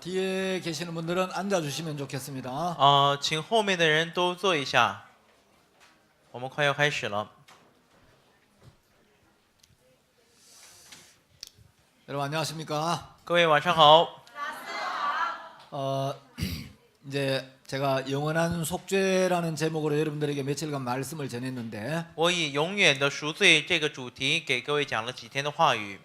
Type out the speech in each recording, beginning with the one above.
뒤에 계시는 분들은 앉아주시면 좋겠습니다. 请后面的人都坐一下，我们快要开始了。 여러분 안녕하십니까? 各位晚上好。 이제 제가 영원한 속죄라는 제목으로 여러분들에게 며칠간 말씀을 전했는데 我以永远的赎罪这个主题给各位讲了几天的话语。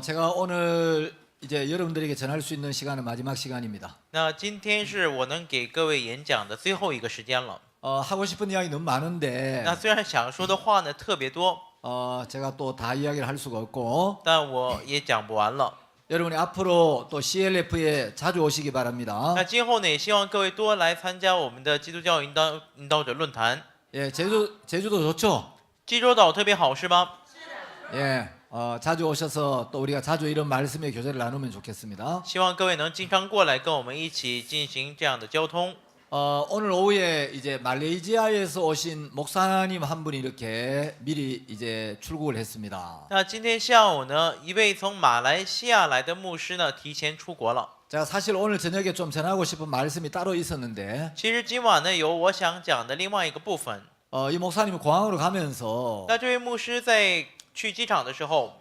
제가 오늘 이제 여러분들에게 전할 수 있는 시간은 마지막 시간입니다. 那今天是我能给各位演讲的最后一个时间了。 하고 싶은 이야기 너무 많은데 那虽然想说的话呢特别多， 제가 또 다 이야기를 할 수가 없고 但我也讲不完了。 여러분이 앞으로 또 CLF에 자주 오시기 바랍니다. 那今后呢，也希望各位多来参加我们的基督教引导者论坛。 예, 제주도 좋죠? 济州岛特别好是吗？ 예, 자주 오셔서 또 우리가 자주 이런 말씀의 교제를 나누면 좋겠습니다. 希望各位能经常过来跟我们一起进行这样的交通。 오늘 오후에 이제 말레이시아에서 오신 목사님 한 분이 이렇게 미리 이제 출국을 했습니다. 那今天下午呢，一位从马来西亚来的牧师呢，提前出国了。 제가 사실 오늘 저녁에 좀 전하고 싶은 말씀이 따로 있었는데 其实今晚呢，有我想讲的另外一个部分。 이 목사님이 공항으로 가면서 那这位牧师在去机场的时候，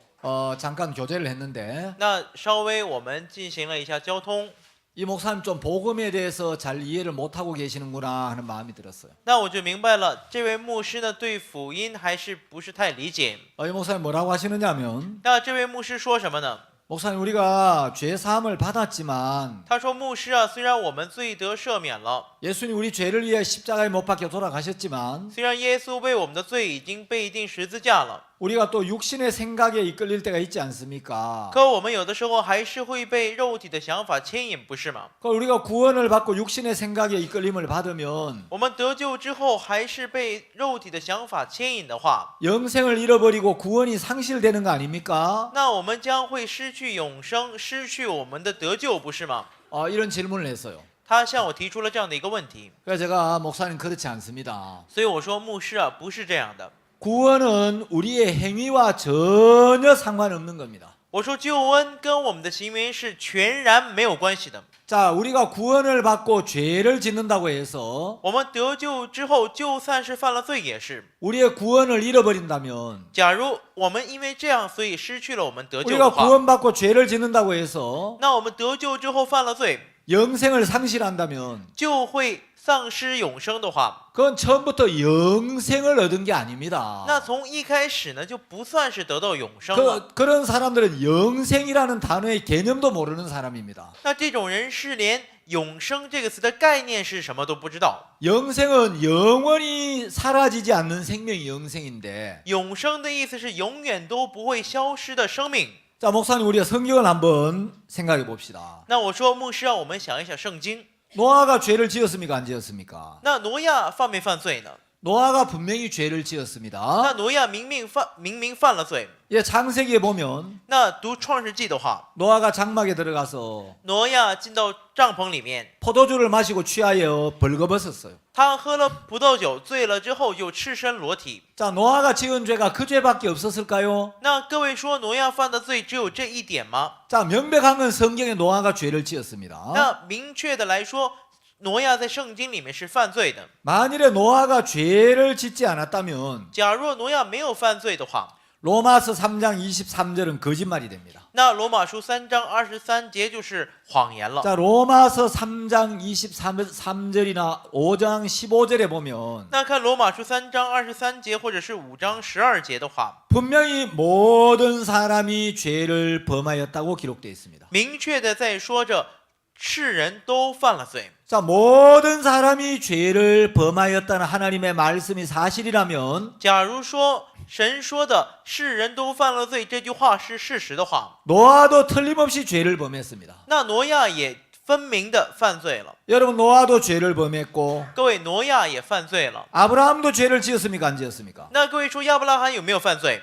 잠깐 교제를 했는데 那稍微我们进行了一下交通。 이 목사님 좀 복음에 대해서 잘 이해를 못하고 계시는구나 하는 마음이 들었어요. 那我就明白了，这位牧师呢，对福音还是不是太理解。 이 목사님 뭐라고 하시느냐면 那这位牧师说什么呢？ 목사님 우리가 죄 사함을 받았지만 他说：“牧师啊，虽然我们罪得赦免了， 예수님 우리 죄를 위해 십자가에 못 박혀 돌아가셨지만 虽然耶稣为我们的罪已经被钉十字架了， 우리가 또 육신의 생각에 이끌릴 때가 있지 않습니까? 可我们有的时候还是会被肉体的想法牵引，不是吗？ 우리가 구원을 받고 육신의 생각에 이끌림을 받으면 我们得救之后，还是被肉体的想法牵引的话， 영생을 잃어버리고 구원이 상실되는 거 아닙니까? 那我们将会失去永生，失去我们的得救，不是吗？” 이런 질문을 했어요. 他向我提出了这样的一个问题， 그래서 제가 목사님 그렇지 않습니다. 所以我说：“牧师啊，不是这样的。 구원은 우리의 행위와 전혀 상관없는 겁니다. 我说救恩跟我们的行为是全然没有关系的。 자, 우리가 구원을 받고 죄를 짓는다고 해서 我们得救之后，就算是犯了罪也是。 우리의 구원을 잃어버린다면 假如我们因为这样，所以失去了我们得救的 우리가 话， 구원받고 죄를 짓는다고 해서 那我们得救之后犯了罪， 영생을 상실한다면 就会丧失永生的话， 그건 처음부터 영생을 얻은 게 아닙니다. 那从一开始呢，就不算是得到永生了。 그런 사람들은 영생이라는 단어의 개념도 모르는 사람입니다. 那这种人是连永生这个词的概念是什么都不知道。 영생은 영원히 사라지지 않는 생명이 영생인데 永生的意思是永远都不会消失的生命。 자, 목사님 우리가 성경을 한번 생각해 봅시다. 那我说牧师让我们想一想圣经。 노아가 죄를 지었습니까? 안 지었습니까? 那挪亚犯没犯罪呢？ 노아가 분명히 죄를 지었습니다. 那挪亚明明犯了罪。 예, 창세기에 보면 那读创世纪的话， 노아가 장막에 들어가서 挪亚进到帐篷里面， 포도주를 마시고 취하여 벌거벗었어요. 他喝了葡萄酒，醉了之后就赤身裸体。 자, 노아가 지은 죄가 그 죄밖에 없었을까요? 那各位说挪亚犯的罪只有这一点吗？ 자, 명백한 건 성경에 노아가 죄를 지었습니다. 那明确的来说，挪亚在圣经里面是犯罪的。 만일에 노아가 죄를 짓지 않았다면 假若挪亚没有犯罪的话， 로마서 3장 23절은 거짓말이 됩니다. 那罗马书3章23节就是谎言了。 자, 로마서 3장 23절이나 5장 15절에 보면 那看罗马书3章23节或者是5章12节的话， 분명히 모든 사람이 죄를 범하였다고 기록되어 있습니다. 明确的在说着世人都犯了罪。 자, 모든 사람이 죄를 범하였다는 하나님의 말씀이 사실이라면 假如说神说的世人都犯了罪这句话是事实的话， 노아도 틀림없이 죄를 범했습니다. 那挪亚也分明的犯罪了。 여러분, 노아도 죄를 범했고 各位，挪亚也犯罪了。 아브라함도 죄를 지었습니까? 안 지었습니까? 那各位说亚伯拉罕有没有犯罪？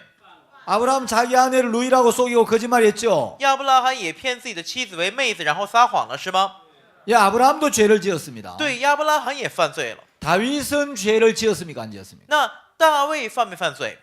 아브라함 자기 아내를 누이라고 속이고 거짓말했죠. 亚伯拉罕也骗自己的妻子为妹子，然后撒谎了，是吗？ 예, 아브라함도 죄를 지었습니다. 对，亚伯拉罕也犯罪了。 다윗은 죄를 지었습니까? 안 지었습니까? 那大卫犯没犯罪？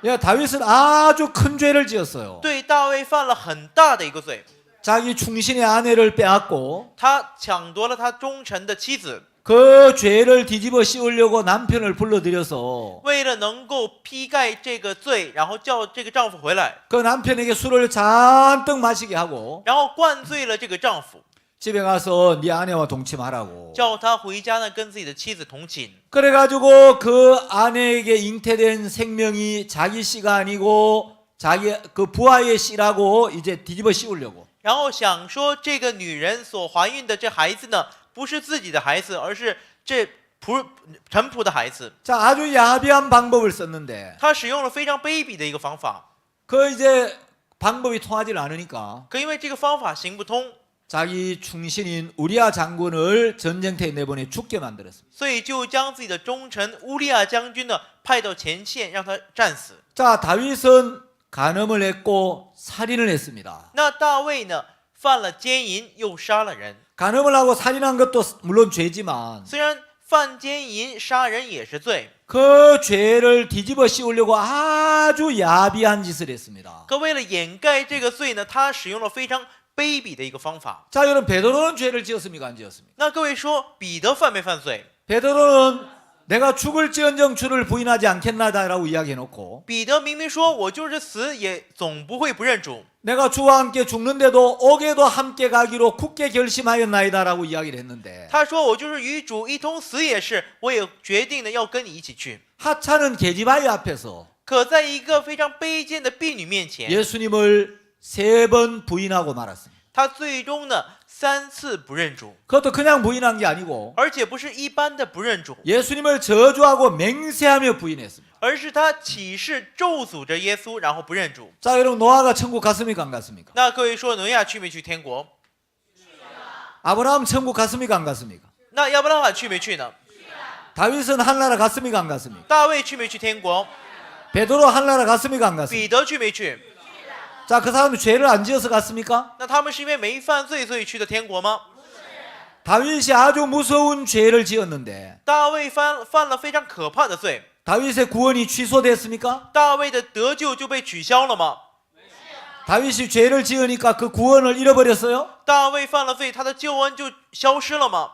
예, 다윗은 아주 큰 죄를 지었어요. 对，大卫犯了很大的一个罪。 자기 충신의 아내를 빼앗고 他抢夺了他忠臣的妻子， 그 죄를 뒤집어 씌우려고 남편을 불러들여서 为了能够批盖这个罪，然后叫这个丈夫回来， 그 남편에게 술을 잔뜩 마시게 하고 然后灌醉了这个丈夫， 집에 가서 네 아내와 동침하라고. 叫他回家呢跟自己的妻子同寝。 그래가지고 그 아내에게 잉태된 생명이 자기 씨가 아니고 자기 그 부하의 씨라고 이제 뒤집어 씌우려고. 然后想说这个女人所怀孕的这孩子呢，不是自己的孩子，而是这臣仆的孩子。 자, 아주 야비한 방법을 썼는데 他使用了非常卑鄙的一个方法， 그 이제 방법이 통하지 않으니까 可因为这个方法行不通， 자기 충신인 우리아 장군을 전쟁터에 내보내 죽게 만들었습니다. 所以就将自己的忠臣乌利亚将军呢派到前线，让他战死。 자, 다윗은 간음을 했고 살인을 했습니다. 那大卫呢犯了奸淫，又杀了人。 간음을 하고 살인한 것도 물론 죄지만 虽然犯奸淫、杀人也是罪， 그 죄를 뒤집어 씌우려고 아주 야비한 짓을 했습니다. 可为了掩盖这个罪呢，他使用了非常卑鄙的一个方法。 자, 여러분 베드로는 죄를 지었습니까? 안 지었습니까? 那各位说，彼得犯没犯罪？ 베드로는 내가 죽을지언정 주를 부인하지 않겠나다라고 이야기해놓고 彼得明明说，我就是死也总不会不认主。 내가 주와 함께 죽는데도 옥에도 함께 가기로 굳게 결심하였나이다라고 이야기를 했는데 他说，我就是与主一同死也是，我也决定了要跟你一起去。 하찮은 계집아이 앞에서 可在一个非常卑贱的婢女面前， 예수님을 3번 부인하고 말았습니다. 他最终呢3次不认主， 그것도 그냥 부인한 게 아니고 而且不是一般的不认主， 예수님을 저주하고 맹세하며 부인했습니다. 而是他起誓咒诅着耶稣，然后不认主。 자, 여러분 노아가 천국 갔습니까? 안 갔습니까? 那各位说，挪亚去没去天国？ 아브라함 천국 갔습니까? 안 갔습니까? 那亚伯拉罕去没去呢？ 다윗은 한나라 갔습니까? 안 갔습니까? 大卫去没去天国？ 베드로 한나라 갔습니까? 안 갔습니까? 彼得去没去？ 자, 그 사람은 죄를 안 지어서 갔습니까? 那他们是因为没犯罪所以去的天国吗？ 다윗이 아주 무서운 죄를 지었는데 大卫犯了非常可怕的罪， 다윗의 구원이 취소됐습니까? 大卫的得救就被取消了吗？ 다윗이 죄를 지으니까 그 구원을 잃어버렸어요? 大卫犯了罪，他的救恩就消失了吗？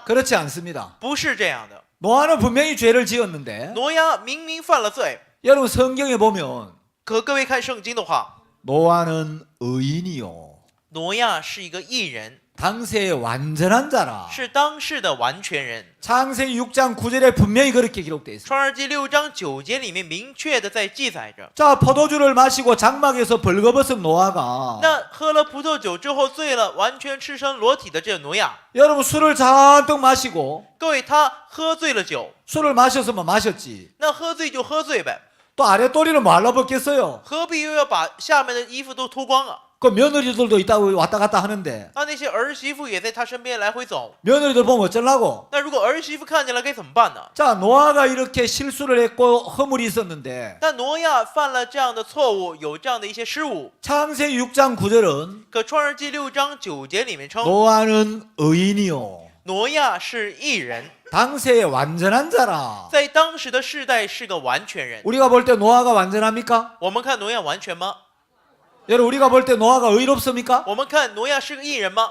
그렇지 않습니다. 不是这样的。 노아는 분명히 죄를 지었는데 挪亚明明犯了罪， 여러분 성경에 보면 可各位看圣经的话， 노아는 의인이요 挪亚是一个义人， 당세의 완전한 자라. 是当世的完全人。 창세기 6장 9절에 분명히 그렇게 기록되어 있습니다. 创世纪6章9节里面明确的在记载着， 자, 포도주를 마시고 장막에서 벌거벗은 노아가 那喝了葡萄酒之后醉了，完全赤身裸体的这挪亚， 여러분 술을 잔뜩 마시고 各位他喝醉了酒， 술을 마셨으면 마셨지 那喝醉就喝醉呗， 또 아랫도리를 말라 벗겠어요? 何必又要把下面的衣服都脱光啊？ 그 며느리들도 있다고 왔다 갔다 하는데 那些儿媳妇也在他身边来回走， 며느리들 보면 어쩌려고? 那如果儿媳妇看见了该怎么办呢？ 자, 노아가 이렇게 실수를 했고 허물이 있었는데 那挪亚犯了这样的错误，有这样的一些失误， 창세기 6장 9절은 可创世纪6章9节里面称 노아는 의인이요 挪亚是义人， 당세의 완전한 자라. 在当时的世代是个完全人。 우리가 볼 때 노아가 완전합니까? 我们看挪亚完全吗？ 여러분 우리가 볼 때 노아가 의롭습니까? 我们看挪亚是个义人吗？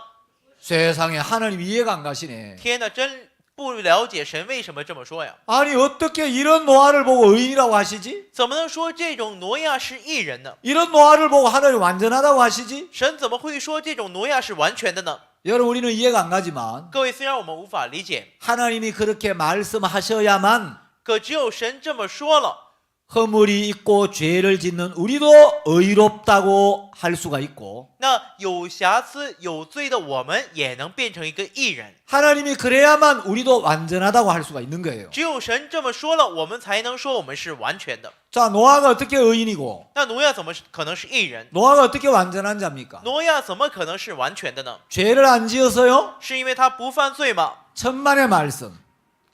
세상에 하나님 이해가 안 가시네. 天哪，真不了解神为什么这么说呀？ 아니 어떻게 이런 노아를 보고 의인이라고 하시지? 怎么能说这种挪亚是义人呢？ 이런 노아를 보고 하나님 완전하다고 하시지? 神怎么会说这种挪亚是完全的呢？ 여러분 우리는 이해가 안 가지만 各位，虽然我们无法理解， 하나님이 그렇게 말씀하셔야만 可只有神这么说了， 허물이 있고 죄를 짓는 우리도 의롭다고 할 수가 있고 那有瑕疵、有罪的我们也能变成一个义人。 하나님이 그래야만 우리도 완전하다고 할 수가 있는 거예요. 只有神这么说了，我们才能说我们是完全的。 자, 노아가 어떻게 의인이고 那挪亚怎么可能是义人？ 노아가 어떻게 완전한 자입니까? 挪亚怎么可能是完全的呢？ 죄를 안 지어서요? 是因为他不犯罪吗？ 천만의 말씀.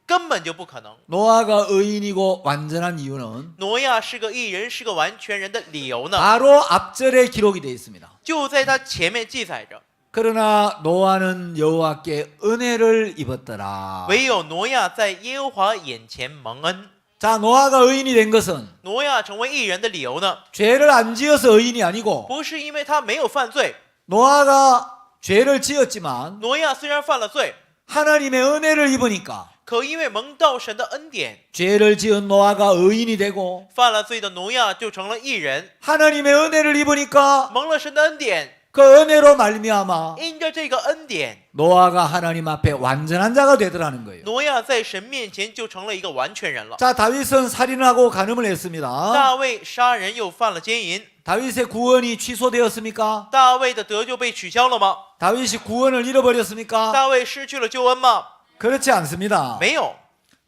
根本就不可能。 노아가 의인이고 완전한 이유는 挪亚是个义人，是个完全人的理由呢， 바로 앞절에 기록이 되어 있습니다. 就在他前面记载着。 그러나 노아는 여호와께 은혜를 입었더라. 唯有挪亚在耶和华眼前蒙恩。 자, 노아가 의인이 된 것은 挪亚成为义人的理由呢， 죄를 안 지어서 의인이 아니고 不是因为他没有犯罪， 노아가 죄를 지었지만 挪亚虽然犯了罪， 하나님의 은혜를 입으니까 可因为蒙到神的恩典， 죄를 지은 노아가 의인이 되고 犯了罪的挪亚就成了义人。 하나님의 은혜를 입으니까 蒙了神的恩典， 그 은혜로 말미암아 因着这个恩典， 노아가 하나님 앞에 완전한 자가 되더라는 거예요. 挪亚在神面前就成了一个完全人了。 자, 다윗은 살인하고 간음을 했습니다. 大卫杀人又犯了奸淫， 다윗의 구원이 취소되었습니까? 大卫的得救被取消了吗？ 다윗이 구원을 잃어버렸습니까? 大卫失去了救恩吗？ 그렇지 않습니다. 没有。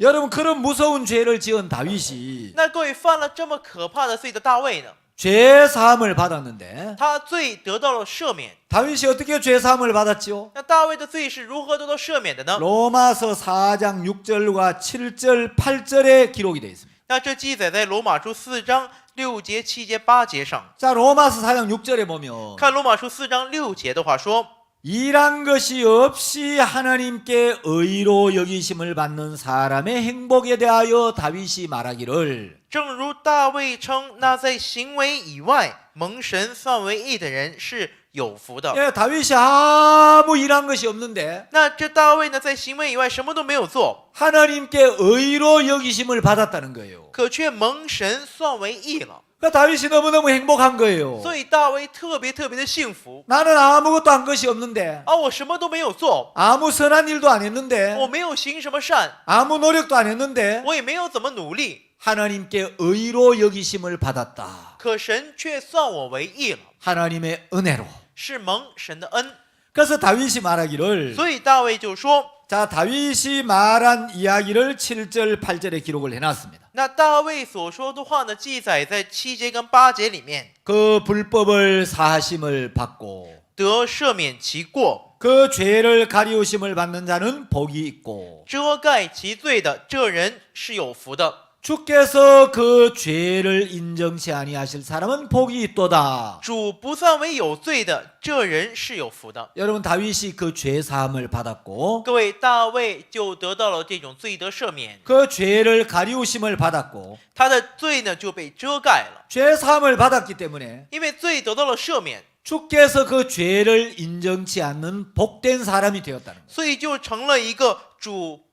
여러분, 그런 무서운 죄를 지은 다윗이 那各位犯了这么可怕的罪的大卫呢？ 죄 사함을 받았는데 他罪得到了赦免。 다윗이 어떻게 죄 사함을 받았지요? 那大卫的罪是如何得到赦免的呢？ 로마서 4장 6절과 7절, 8절에 기록이 되어 있습니다. 那这记载在罗马书4章6节、7节、8节上。 자, 로마서 4장 6절에 보면 看罗马书4章6节的话说， 일한 것이 없이 하나님께 의로 여기심을 받는 사람의 행복에 대하여 다윗이 말하기를 正如大卫称，那在行为以外蒙神算为义的人是有福的。 예, 다윗이 아무 일한 것이 없는데 那这大卫呢，在行为以外什么都没有做， 하나님께 의로 여기심을 받았다는 거예요. 可却蒙神算为义了。 그러니까 다윗이 너무너무 행복한 거예요. 所以大卫特别的幸福。 나는 아무것도 한 것이 없는데 啊，我什么都没有做， 아무 선한 일도 안 했는데 我没有行什么善， 아무 노력도 안 했는데 我也没有怎么努力， 하나님께 의로 여기심을 받았다. 可神却算我为义了， 하나님의 은혜로. 是蒙神的恩。 그래서 다윗이 말하기를 所以大卫就说， 자, 다윗이 말한 이야기를 7절, 8절에 기록을 해놨습니다. 那大卫所说的话呢，记载在7节跟8节里面， 그 불법을 사하심을 받고 得赦免其过， 그 죄를 가리우심을 받는 자는 복이 있고 遮盖其罪的，这人是有福的。 주께서 그 죄를 인정치 아니하실 사람은 복이 있도다. 主不算为有罪的，这人是有福的。 여러분, 다윗이 그 죄 사함을 받았고 各位，大卫就得到了这种罪得赦免， 그 죄를 가리우심을 받았고 他的罪呢就被遮盖了， 죄 사함을 받았기 때문에 因为罪得到了赦免， 주께서 그 죄를 인정치 않는 복된 사람이 되었다는 거예요. 所以就成了一个主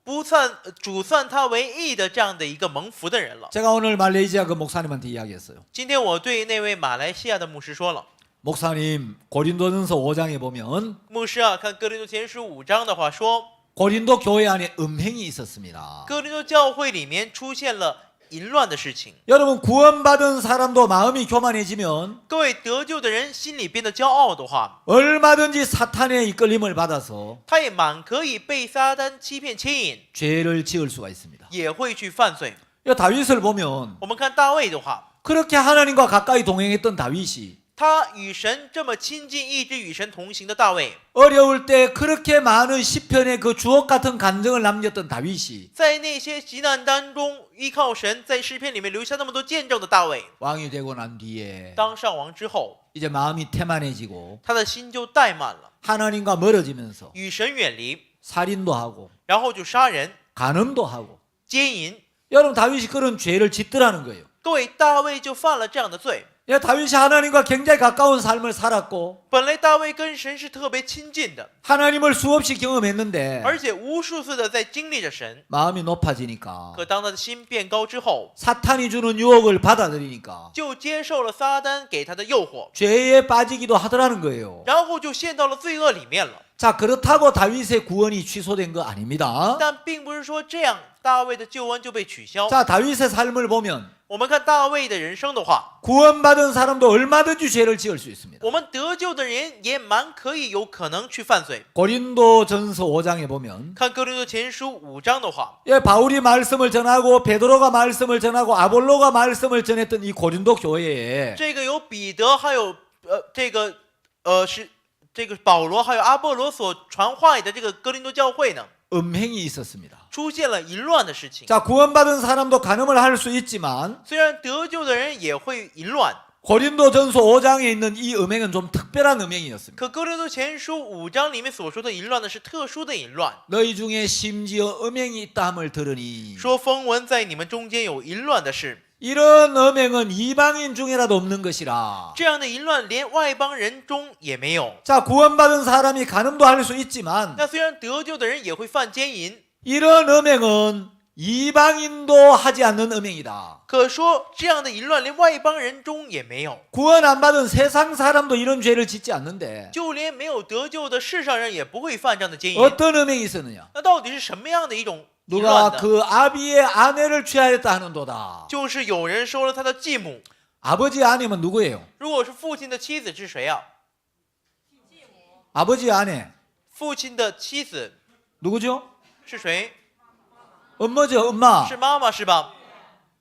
算他为义的这样的一个蒙福的人了。 제가 오늘 말레이시아 그 목사님한테 이야기했어요. 今天我对那位马来西亚的牧师说了， 목사님, 고린도전서 5장에 보면 牧师啊，看哥林多前书5章的话说， 고린도 교회 안에 음행이 있었습니다. 哥林多教会里面出现了淫乱的事情。 여러분, 구원받은 사람도 마음이 교만해지면 各位得救的人心里变得骄傲的话， 얼마든지 사탄의 이끌림을 받아서 他也蛮可以被撒旦欺骗牵引， 죄를 지을 수가 있습니다. 也会去犯罪。 다윗을 보면 我们看大卫的话， 그렇게 하나님과 가까이 동행했던 다윗이 他与神这么亲近，一直与神同行的大卫， 어려울 때 그렇게 많은 시편의 그 주옥 같은 간증을 남겼던 다윗이 在那些急难当中依靠神，在诗篇里面留下那么多见证的大卫， 왕이 되고 난 뒤에 当上王之后， 이제 마음이 태만해지고 他的心就怠慢了， 하나님과 멀어지면서 与神远离， 살인도 하고 然后就杀人、 간음도 하고 奸淫。 여러분, 다윗이 그런 죄를 짓더라는 거예요. 各位，大卫就犯了这样的罪。 다윗이 하나님과 굉장히 가까운 삶을 살았고 本来大卫跟神是特别亲近的， 하나님을 수없이 경험했는데 而且无数次的在经历着神。 마음이 높아지니까 可当他的心变高之后， 사탄이 주는 유혹을 받아들이니까 就接受了撒旦给他的诱惑， 죄에 빠지기도 하더라는 거예요. 然后就陷到了罪恶里面了。 자, 그렇다고 다윗의 구원이 취소된 거 아닙니다. 但并不是说这样大卫的救恩就被取消。 자, 다윗의 삶을 보면 我们看大卫的人生的话， 구원받은 사람도 얼마든지 죄를 지을 수 있습니다. 我们得救的人也蛮有可能去犯罪。 고린도전서 5장에 보면 看哥林多前书5章的话， 바울이 말씀을 전하고 베드로가 말씀을 전하고 아볼로가 말씀을 전했던 이 고린도 교회에 这个有彼得，还有这个保罗，还有阿波罗所传话语的这个哥林多教会呢， 음행이 있었습니다. 出现了淫乱的事情。 자, 구원받은 사람도 간음을 할 수 있지만 虽然得救的人也会淫乱， 고린도전서 5장에 있는 이 음행은 좀 특별한 음행이었습니다. 可哥林多前书5章里面所说的淫乱呢，是特殊的淫乱。 너희 중에 심지어 음행이 있다 함을 들으니 说风闻在你们中间有淫乱的事， 이런 음행은 이방인 중에라도 없는 것이라. 这样的淫乱连外邦人中也没有。 자, 구원받은 사람이 간음도 할 수 있지만 那虽然得救的人也会犯奸淫， 이런 음행은 이방인도 하지 않는 음행이다. 可说这样的淫乱连外邦人中也没有， 구원 안 받은 세상 사람도 이런 죄를 짓지 않는데 就连没有得救的世上人也不会犯这样的奸淫。 어떤 음행이 있었느냐? 那到底是什么样的一种淫 누가 乱呢？ 그 아비의 아내를 취하였다 하는도다. 就是有人收了他的继母。 아버지 아내면 누구예요? 如果是父亲的妻子是谁啊？ 아버지 아내 父亲的妻子 누구죠? 是谁？ 엄마죠, 엄마. 是妈妈是吧？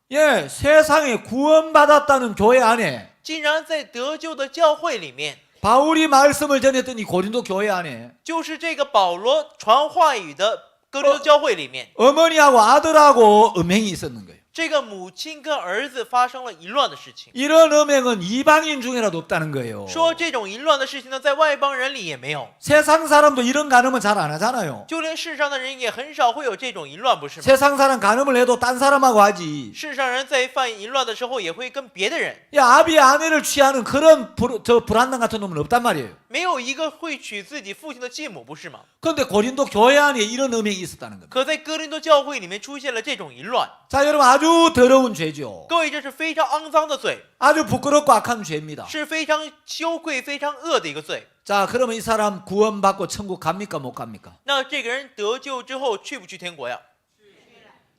예, 세상에 구원받았다는 교회 안에 竟然在得救的教会里面， 바울이 말씀을 전했던 이 고린도 교회 안에 就是这个保罗传话语的哥林多教会里面， 어머니하고 아들하고 음행이 있었는 거예요. 这个母亲跟儿子发生了淫乱的事情。 이런 음행은 이방인 중에라도 없다는 거예요. 说这种淫乱的事情呢，在外邦人里也没有， 세상 사람도 이런 간음은 잘 안 하잖아요. 就连世上的人也很少会有这种淫乱，不是吗？ 세상 사람 간음을 해도 딴 사람하고 하지. 世上人在犯淫乱的时候，也会跟别的人， 야, 아비의 아내를 취하는 그런 불안당 같은 놈은 없단 말이에요. 没有一个会娶自己父亲的继母，不是吗？ 그런데 고린도 교회 안에 이런 음행이 있었다는 겁니다. 可在哥林多教会里面出现了这种淫乱， 자, 여러분 아주 더러운 죄죠. 各位，这是非常肮脏的罪， 아주 부끄럽고 악한 죄입니다. 是非常羞愧、非常恶的一个罪。 자, 그러면 이 사람 구원받고 천국 갑니까 못 갑니까? 那这个人得救之后去不去天国呀？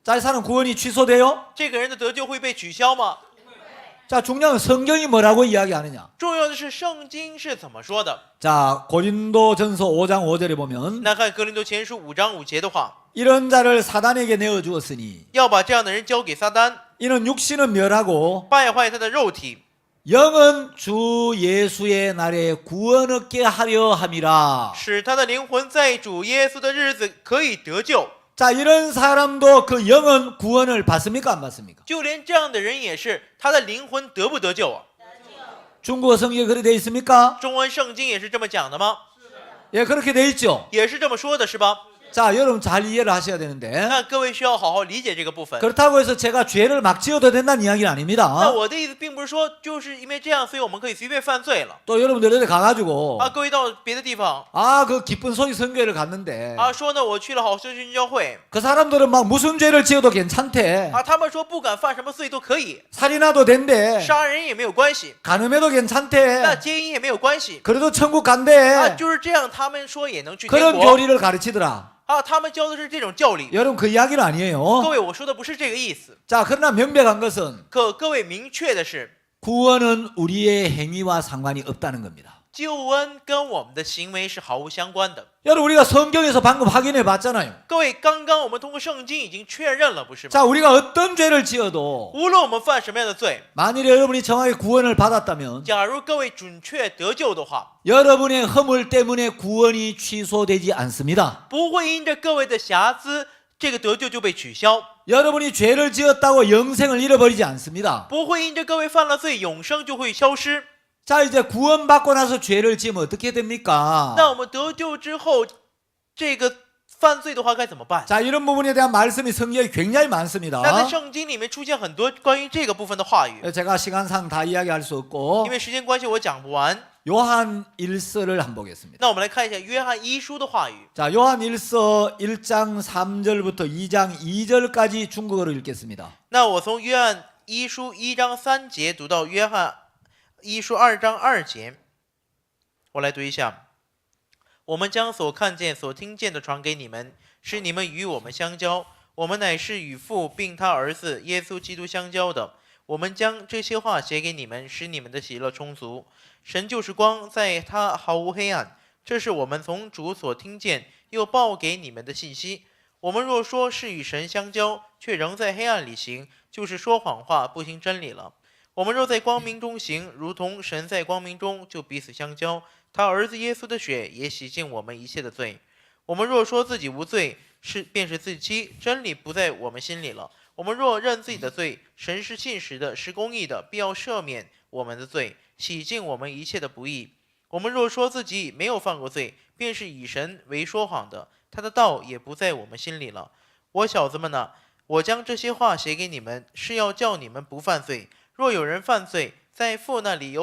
자, 이 사람 구원이 취소돼요? 这个人的得救会被取消吗？ 자, 중요한 건 성경이 뭐라고 이야기하느냐? 重要的是圣经是怎么说的？ 자, 고린도전서 5장 5절에 보면 那看哥林多前书5章5节的话， 이런 자를 사단에게 내어 주었으니 要把这样的人交给撒旦， 이는 육신은 멸하고 败坏他的肉体， 영은 주 예수의 날에 구원 얻게 하려 함이라. 使他的灵魂在主耶稣的日子可以得救。 자, 이런 사람도 그 영은 구원을 받습니까 안 받습니까? 就连这样的人也是，他的灵魂得不得救啊？ 중국어 성경에 그렇게 돼 있습니까? 中文圣经也是这么讲的吗？ 예, 그렇게 돼 있죠. 也是这么说的，是吧？ 자, 여러분 잘 이해를 하셔야 되는데 那各位需要好好理解这个部分。 그렇다고 해서 제가 죄를 막 지어도 된다는 이야기는 那 아닙니다. 我的意思并不是说就是因为这样，所以我们可以随便犯罪了 또 여러분들 어디 가가지고 啊。各位到别的地方 아, 그 기쁜 소리 성교회를 갔는데 啊，说呢我去了好修行教会 그 사람들은 막 무슨 죄를 지어도 괜찮대. 啊，他们说不管犯什么罪都可以， 살인해도 된대. 杀人也没有关系， 간음해도 那 괜찮대. 奸淫也没有关系 그래도 천국 啊， 간대. 就是这样，他们说也能去天 그런 国 교리를 가르치더라. 啊，他们教的是这种教理。 여러분 그 이야기는 各 아니에요. 位，我说的不是这个意思， 자, 그러나 명백한 것은 可各位明确的是， 구원은 우리의 행위와 상관이 없다는 겁니다. 救恩跟我们的行为是毫无相关的。 여러분 우리가 성경에서 방금 확인해 봤잖아요. 各位，刚刚我们通过圣经已经确认了，不是吗？ 자, 우리가 어떤 죄를 지어도 无论我们犯什么样的罪， 만일에 여러분이 정확히 구원을 받았다면 假如各位准确得救的话， 여러분의 허물 때문에 구원이 취소되지 않습니다. 不会因着各位的瑕疵，这个得救就被取消； 여러분이 죄를 지었다고 영생을 잃어버리지 않습니다. 不会因着各位犯了罪，永生就会消失。 자, 이제 구원받고 나서 죄를 지으면 어떻게 됩니까? 那我们得救之后，这个犯罪的话该怎么办？ 자, 이런 부분에 대한 말씀이 성경에 굉장히 많습니다. 那在圣经里面出现很多关于这个部分的话语， 제가 시간상 다 이야기할 수 없고 因为时间关系我讲不完。 요한 1서를 한번 보겠습니다. 那我们来看一下约翰一书的话语。 자, 요한 1서 1장 3절부터 2장 2절까지 중국어로 읽겠습니다. 那我从约翰一书1章3节读到约翰一书2章2节，我来读一下。我们将所看见、所听见的传给你们，使你们与我们相交。我们乃是与父并他儿子耶稣基督相交的。我们将这些话写给你们，使你们的喜乐充足。神就是光，在他毫无黑暗。这是我们从主所听见又报给你们的信息。我们若说是与神相交，却仍在黑暗里行，就是说谎话，不行真理了。我们若在光明中行，如同神在光明中，就彼此相交。他儿子耶稣的血也洗净我们一切的罪。我们若说自己无罪，便是自欺，真理不在我们心里了。我们若认自己的罪，神是信实的，是公义的，必要赦免我们的罪，洗净我们一切的不义。我们若说自己没有犯过罪，便是以神为说谎的，他的道也不在我们心里了。我小子们哪，我将这些话写给你们，是要叫你们不犯罪。若有人犯罪，在父那里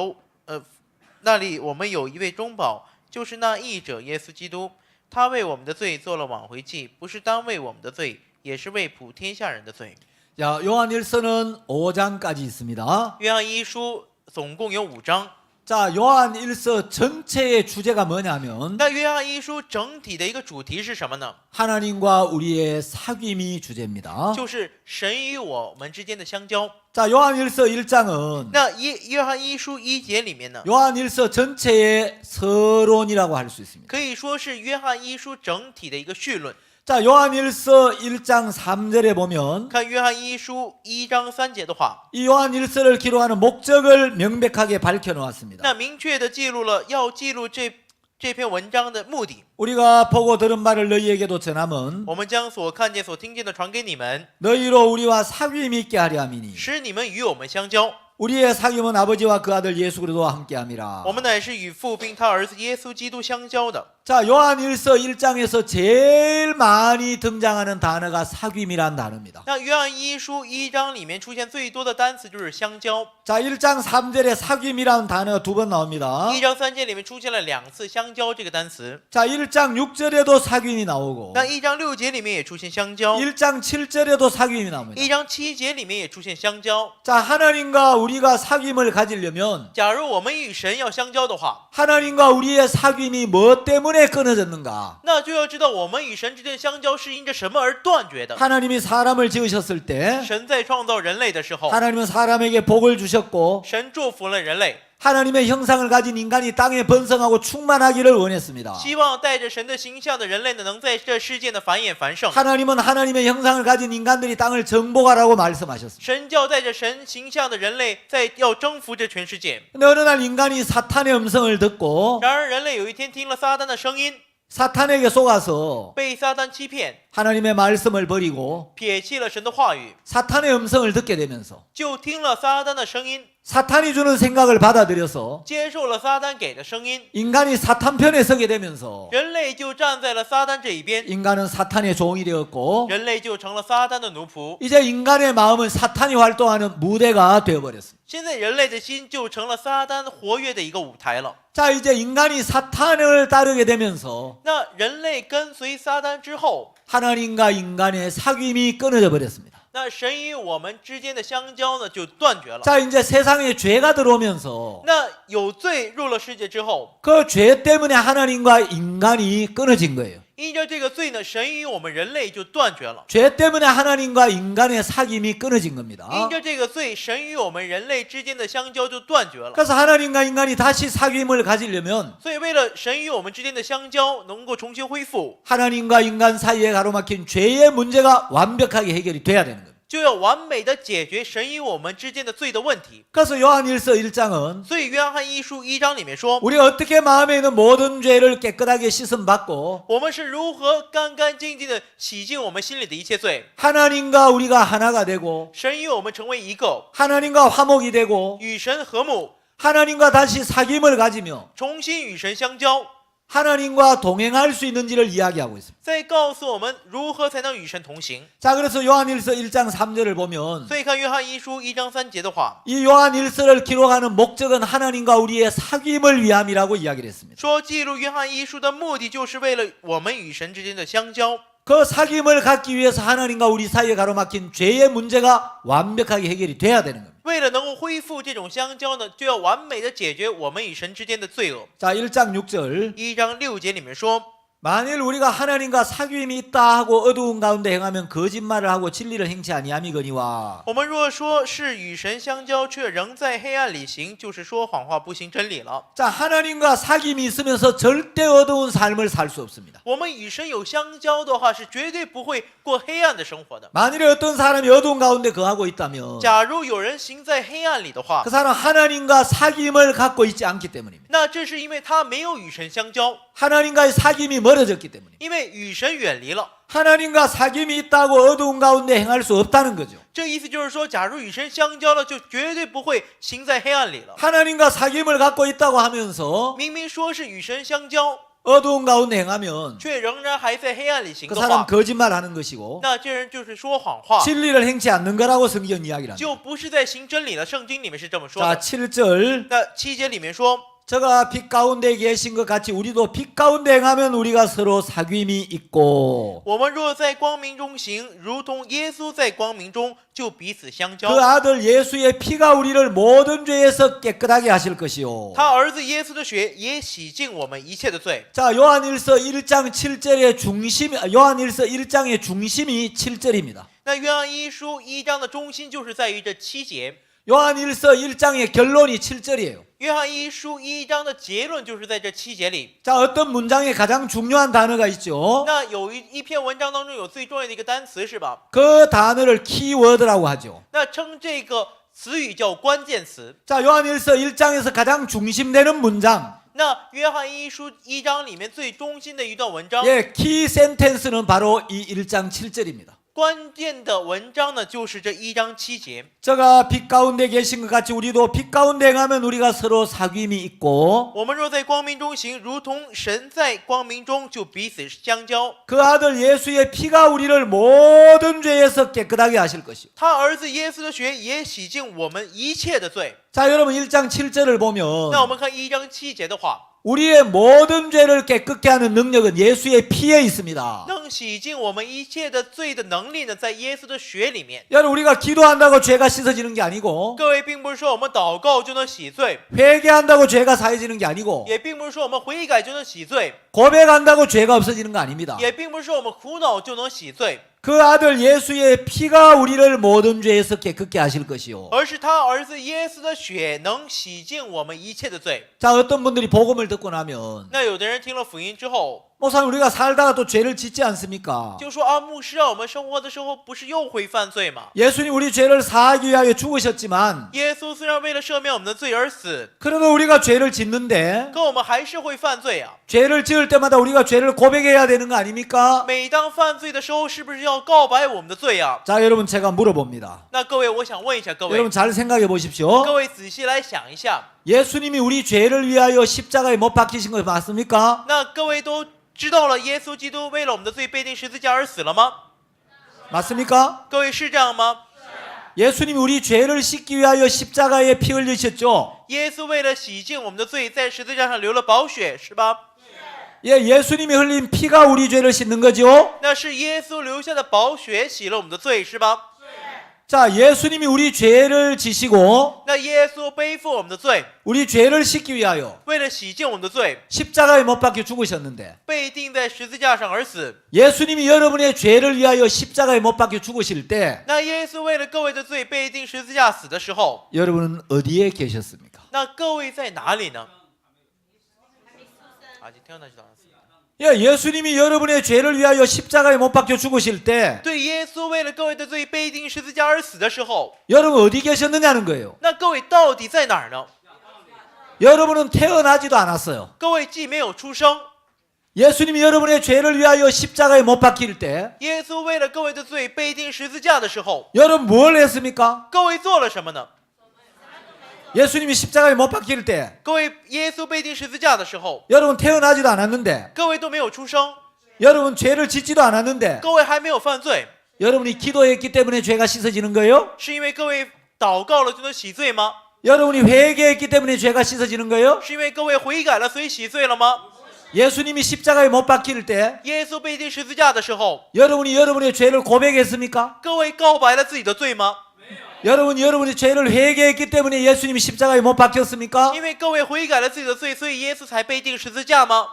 我们有一位中保，就是那义者耶稣基督。他为我们的罪做了挽回祭，不是单为我们的罪，也是为普天下人的罪。 자, 요한일서는 5장까지 있습니다. 约翰一书总共有5章。 자, 요한일서 전체의 주제가 뭐냐면 那约翰一书整体的一个主题是什么呢？ 하나님과 우리의 사귐이 주제입니다. 就是神与我们之间的相交。 자, 요한일서 1장은 那约翰一书1节里面呢， 요한일서 전체의 서론이라고 할 수 있습니다. 可以说是约翰一书整体的一个绪论。 자, 요한일서 1장 3절에 보면 看约翰一书1章3节的话， 이 요한일서를 기록하는 목적을 명백하게 밝혀 놓았습니다. 那明确的记录了要记录这篇文章的目的。 우리가 보고 들은 말을 너희에게도 전함은 我们将所看见、所听见的传给你们， 너희로 우리와 사귐이 있게 하려 함이니 使你们与我们相交。 우리의 사귐은 아버지와 그 아들 예수 그리스도와 함께함이라. 我们乃是与父并他儿子耶稣基督相交的。 자, 요한일서 1장에서 제일 많이 등장하는 단어가 사귐이란 단어입니다. 那约翰一书1章里面出现最多的单词就是相交。 자, 1장 3절에 사귐이라는 단어가 2번 나옵니다. 1章3节里面出现了2次相交这个单词。 자, 1장 6절에도 사귐이 나오고 那1章6节里面也出现相交， 1장 7절에도 사귐이 나옵니다. 1章7节里面也出现相交。 자, 하나님과 우리가 사귐을 가지려면 假如我们与神要相交的话， 하나님과 우리의 사귐이 뭐 때문에 끊어졌는가? 那就要知道我们与神之间的相交是因着什么而断绝的。 하나님이 사람을 지으셨을 때 神在创造人类的时候， 하나님은 사람에게 복을 주셨고 神祝福了人类， 하나님의 형상을 가진 인간이 땅에 번성하고 충만하기를 원했습니다. 希望带着神的形象的人类呢，能在这世界的繁衍繁盛。 하나님은 하나님의 형상을 가진 인간들이 땅을 정복하라고 말씀하셨습니다. 神叫带着神形象的人类要征服这全世界。 근데 어느 날 인간이 사탄의 음성을 듣고 然而人类有一天听了撒旦的声音， 사탄에게 속아서 被撒旦欺骗， 하나님의 말씀을 버리고 撇弃了神的话语， 사탄의 음성을 듣게 되면서 就听了撒旦的声音， 사탄이 주는 생각을 받아들여서 接受了撒旦给的声音， 인간이 사탄 편에 서게 되면서 人类就站在了撒旦这一边， 인간은 사탄의 종이 되었고 人类就成了撒旦的奴仆。 이제 인간의 마음은 사탄이 활동하는 무대가 되어버렸습니다. 现在人类的心就成了撒旦活跃的一个舞台了。 자, 이제 인간이 사탄을 따르게 되면서 那人类跟随撒旦之后， 하나님과 인간의 사귐이 끊어져 버렸습니다. 那神与我们之间的相交呢就断绝了。 자, 이제 세상에 죄가 들어오면서 那有罪入了世界之后， 그 죄 때문에 하나님과 인간이 끊어진 거예요. 因着这个罪呢，神与我们人类就断绝了。 죄 때문에 하나님과 인간의 사귐이 끊어진 겁니다. 因着这个罪，神与我们人类之间的相交就断绝了。 그래서 하나님과 인간이 다시 사귐을 가지려면 所以，为了神与我们之间的相交能够重新恢复， 하나님과 인간 사이에 가로막힌 죄의 문제가 완벽하게 해결이 돼야 되는 겁니다. 就要完美的解决神与我们之间的罪的问题。 그래서 요한일서 1장은 所以，约翰一书1章里面说， 우리가 어떻게 마음에 있는 모든 죄를 깨끗하게 씻음 받고 我们是如何干干净净的洗净我们心里的一切罪， 하나님과 우리가 하나가 되고 神与我们成为一个， 하나님과 화목이 되고 与神和睦， 하나님과 다시 사귐을 가지며 重新与神相交， 하나님과 동행할 수 있는지를 이야기하고 있습니다. 再告诉我们如何才能与神同行。 자, 그래서 요한일서 1장 3절을 보면 所以看约翰一书1章3节的话， 이 요한일서를 기록하는 목적은 하나님과 우리의 사귐을 위함이라고 이야기를 했습니다. 说记录约翰一书的目的就是为了我们与神之间的相交。 그 사귐을 갖기 위해서 하나님과 우리 사이에 가로막힌 죄의 문제가 완벽하게 해결이 돼야 되는 겁니다. 为了能够恢复这种相交呢，就要完美的解决我们与神之间的罪恶。 자, 1장 6절 1章6节里面说， 만일 우리가 하나님과 사귐이 있다 하고 어두운 가운데 행하면 거짓말을 하고 진리를 행치 아니함이거니와 我们若说是与神相交，却仍在黑暗里行，就是说谎话，不行真理了。 자, 하나님과 사귐이 있으면서 절대 어두운 삶을 살 수 없습니다. 我们与神有相交的话，是绝对不会过黑暗的生活的。 만일에 어떤 사람이 어두운 가운데 거하고 있다면 假如有人行在黑暗里的话 그 ， 사람 하나님과 사귐을 갖고 있지 않기 때문입니다. 那这是因为他没有与神相交， 하나님과의 사귐이 멀어졌기 때문입니다. 因为与神远离了。 하나님과 사귐이 있다고 어두운 가운데 행할 수 없다는 거죠. 这意思就是说，假如与神相交了，就绝对不会行在黑暗里了。 하나님과 사귐을 갖고 있다고 하면서 明明说是与神相交， 어두운 가운데 행하면 却仍然还在黑暗里行 그 的 사람 话， 거짓말하는 것이고 那这人就是说谎话， 진리를 행치 않는 거라고 성경 이야기를 합니다. 就不是在行真理了。圣经里面是这么说 자, 的。 7절 那7节里面说， 저가 빛 가운데 계신 것 같이 우리도 빛 가운데 행하면 우리가 서로 사귐이 있고 我们若在光明中行，如同耶稣在光明中，就彼此相 그 交。 아들 예수의 피가 우리를 모든 죄에서 깨끗하게 하실 것이요. 他儿子耶稣的血也洗净我们一切的罪。 자, 요한일서 1장 7절의 중심, 요한일서 1장의 중심이 7절입니다. 那约翰一书1章的中心就是在于这7节。 요한일서 1장의 결론이 7절이에요. 约翰一书1章的结论就是在这7节里。 자, 어떤 문장에 가장 중요한 단어가 있죠. 那有一篇文章当中有最重要的一个单词是吧？ 그 단어를 키워드라고 하죠. 那称这个词语叫关键词。 자, 요한일서 1장에서 가장 중심되는 문장. 那约翰一书1章里面最中心的一段文章， 예, 키 센텐스는 바로 이 1장 7절입니다. 关键的文章呢就是这1章7节。 저가 빛 가운데 계신 것 같이 우리도 빛 가운데 행하면 우리가 서로 사귐이 있고 我们若在光明中行，如同神在光明中，就彼此相交。 그 아들 예수의 피가 우리를 모든 죄에서 깨끗하게 하실 것이요. 他儿子耶稣的血也洗净我们一切的罪。 자, 여러분 1장 7절을 那我 보면 们看1章7节的话， 우리의 모든 죄를 깨끗게 하는 능력은 예수의 피에 있습니다. 能洗净我们一切的罪的能力呢，在耶稣的血里面。 여러분 우리가 기도한다고 죄가 씻어지는 게 아니고 各位，并不是说我们祷告就能洗罪， 회개한다고 죄가 사해지는 게 아니고 也并不是说我们悔改就能洗罪， 고백한다고 죄가 없어지는 거 아닙니다. 也并不是说我们苦恼就能洗罪， 그 아들 예수의 피가 우리를 모든 죄에서 깨끗게 하실 것이요. 而是他儿子耶稣的血能洗净我们一切的罪。 자, 어떤 분들이 복음을 듣고 나면 那有的人听了福音之后， 목사님 우리가 살다가 또 죄를 짓지 않습니까? 就说啊，牧师啊，我们生活的时候不是又会犯罪吗？ 예수님 우리 죄를 사하기 위하여 죽으셨지만 耶稣虽然为了赦免我们的罪而死， 그래도 우리가 죄를 짓는데 可我们还是会犯罪啊。 죄를 지을 때마다 우리가 죄를 고백해야 되는 거 아닙니까? 每当犯罪的时候，是不是要告白我们的罪啊？ 자, 여러분 제가 물어봅니다. 那各位，我想问一下各位， 여러분 잘 생각해 보십시오. 各位仔细来想一下， 예수님이 우리 죄를 위하여 십자가에 못 박히신 거 맞습니까? 那各位都知道了耶稣基督为了我们的罪被钉十字架而死了吗？ 맞습니까? 各位是这样吗？ 예수님이 우리 죄를 씻기 위하여 십자가에 피 흘리셨죠? 耶稣为了洗净我们的罪，在十字架上流了宝血，是吧？ 예, 예수님이 흘린 피가 우리 죄를 씻는 거죠? 那是耶稣留下的宝血洗了我们的罪，是吧？ 자, 예수님이 우리 죄를 지시고 那耶稣背负我们的罪， 우리 죄를 씻기 위하여 为了洗净我们的罪， 십자가에 못 박혀 죽으셨는데 被钉在十字架上而死。 예수님이 여러분의 죄를 위하여 십자가에 못 박혀 죽으실 때 那耶稣为了各位的罪被钉十字架死的时候， 여러분은 어디에 계셨습니까? 那各位在哪里呢？啊，今天那就打死。 예, 예수님이 여러분의 죄를 위하여 십자가에 못 박혀 죽으실 때 对耶稣为了各位的罪被钉十字架而死的时候， 여러분 어디 계셨느냐는 거예요. 那各位到底在哪儿呢？ 여러분은 태어나지도 않았어요. 各位既没有出生， 예수님이 여러분의 죄를 위하여 십자가에 못 박힐 때 耶稣为了各位的罪被钉十字架的时候， 여러분 뭘 했습니까? 各位做了什么呢？ 예수님이 십자가에 못 박힐 때 各位，耶稣被钉十字架的时候， 여러분 태어나지도 않았는데 各位都没有出生， 여러분 죄를 짓지도 않았는데 各位还没有犯罪， 여러분이 기도했기 때문에 죄가 씻어지는 거예요? 是因为各位祷告了就能洗罪吗？ 여러분이 회개했기 때문에 죄가 씻어지는 거예요? 是因为各位悔改了所以洗罪了吗？ 예수님이 십자가에 못 박힐 때 耶稣被钉十字架的时候， 여러분이 여러분의 죄를 고백했습니까? 各位告白了自己的罪吗？ 여러분이 여러분의 죄를 회개했기 때문에 예수님이 십자가에 못 박혔습니까? 因为各位悔改了自己的罪，所以耶稣才被钉十字架吗？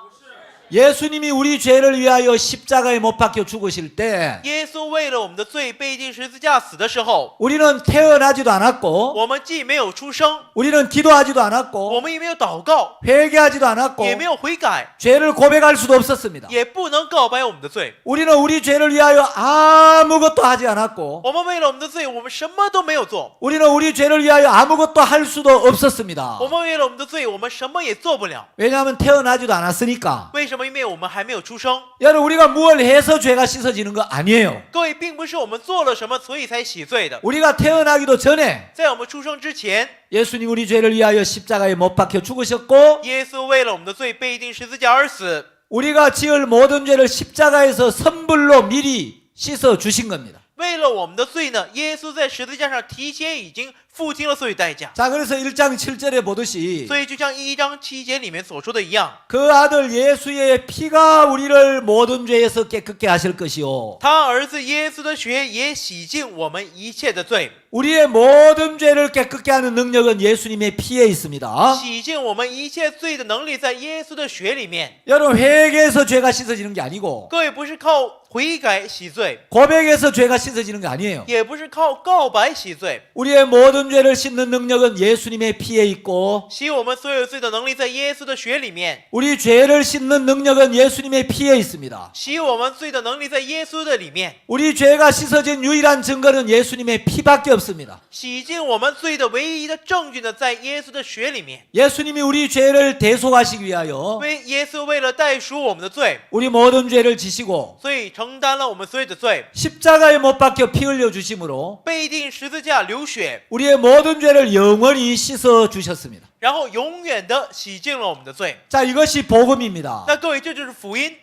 예수님이 우리 죄를 위하여 십자가에 못 박혀 죽으실 때 耶稣为了我们的罪被钉十字架死的时候， 우리는 태어나지도 않았고 我们既没有出生， 우리는 기도하지도 我 않았고 们也没有祷告， 회개하지도 않았고 也没有悔改， 죄를 고백할 수도 없었습니다. 也不能告白我们的罪。 우리는 우리 죄를 위하여 아무것도 하지 않았고 我们为了我们的罪，我们什么都没有做。 우리는 우리 죄를 위하여 아무것도 할 수도 없었습니다. 我们为了我们的罪，我们什么也做不了。 왜냐하면 태어나지도 않았으니까. 为什么？因为我们还没有出生。 여러분 우리가 무엇을 해서 죄가 씻어지는 거 아니에요. 各位，并不是我们做了什么所以才洗罪的。 우리가 태어나기도 전에 在我们出生之前， 예수님 우리 죄를 위하여 십자가에 못 박혀 죽으셨고 耶稣为了我们的罪被钉十字架而死。 우리가 지을 모든 죄를 십자가에서 선불로 미리 씻어 주신 겁니다. 为了我们的罪呢，耶稣在十字架上提前已经付清了罪代价。 자, 그래서 1장 7절에 보듯이 所以就像1章7节里面所说的一样， 그 아들 예수의 피가 우리를 모든 죄에서 깨끗게 하실 것이요. 他儿子耶稣的血也洗净我们一切的罪， 우리의 모든 죄를 깨끗게 하는 능력은 예수님의 피에 있습니다. 洗净我们一切罪的能力在耶稣的血里面。 여러분, 회개해서 죄가 씻어지는 게 아니고 各位不是靠悔改洗罪， 고백해서 죄가 씻어지는 게 아니에요. 也不是靠告白洗罪， 우리의 모든 죄를 씻는 능력은 예수님의 피에 있고 洗我们所有罪的能力在耶稣的血里面， 우리 죄를 씻는 능력은 예수님의 피에 있습니다. 洗我们罪的能力在耶稣的里面， 우리 죄가 씻어진 유일한 증거는 예수님의 피밖에 없습니다. 洗净我们罪的唯一的证据呢，在耶稣的血里面。 예수님이 우리 죄를 대속하시기 위하여 耶稣为了代赎我们的罪， 우리 모든 죄를 지시고 所以承担了我们所有的罪， 십자가에 못 박혀 피 흘려 주심으로 被钉十字架流血， 우리의 모든 죄를 영원히 씻어 주셨습니다. 然后永远的洗净了我们的罪。 자, 이것이 복음입니다. 那各位，这就是福音。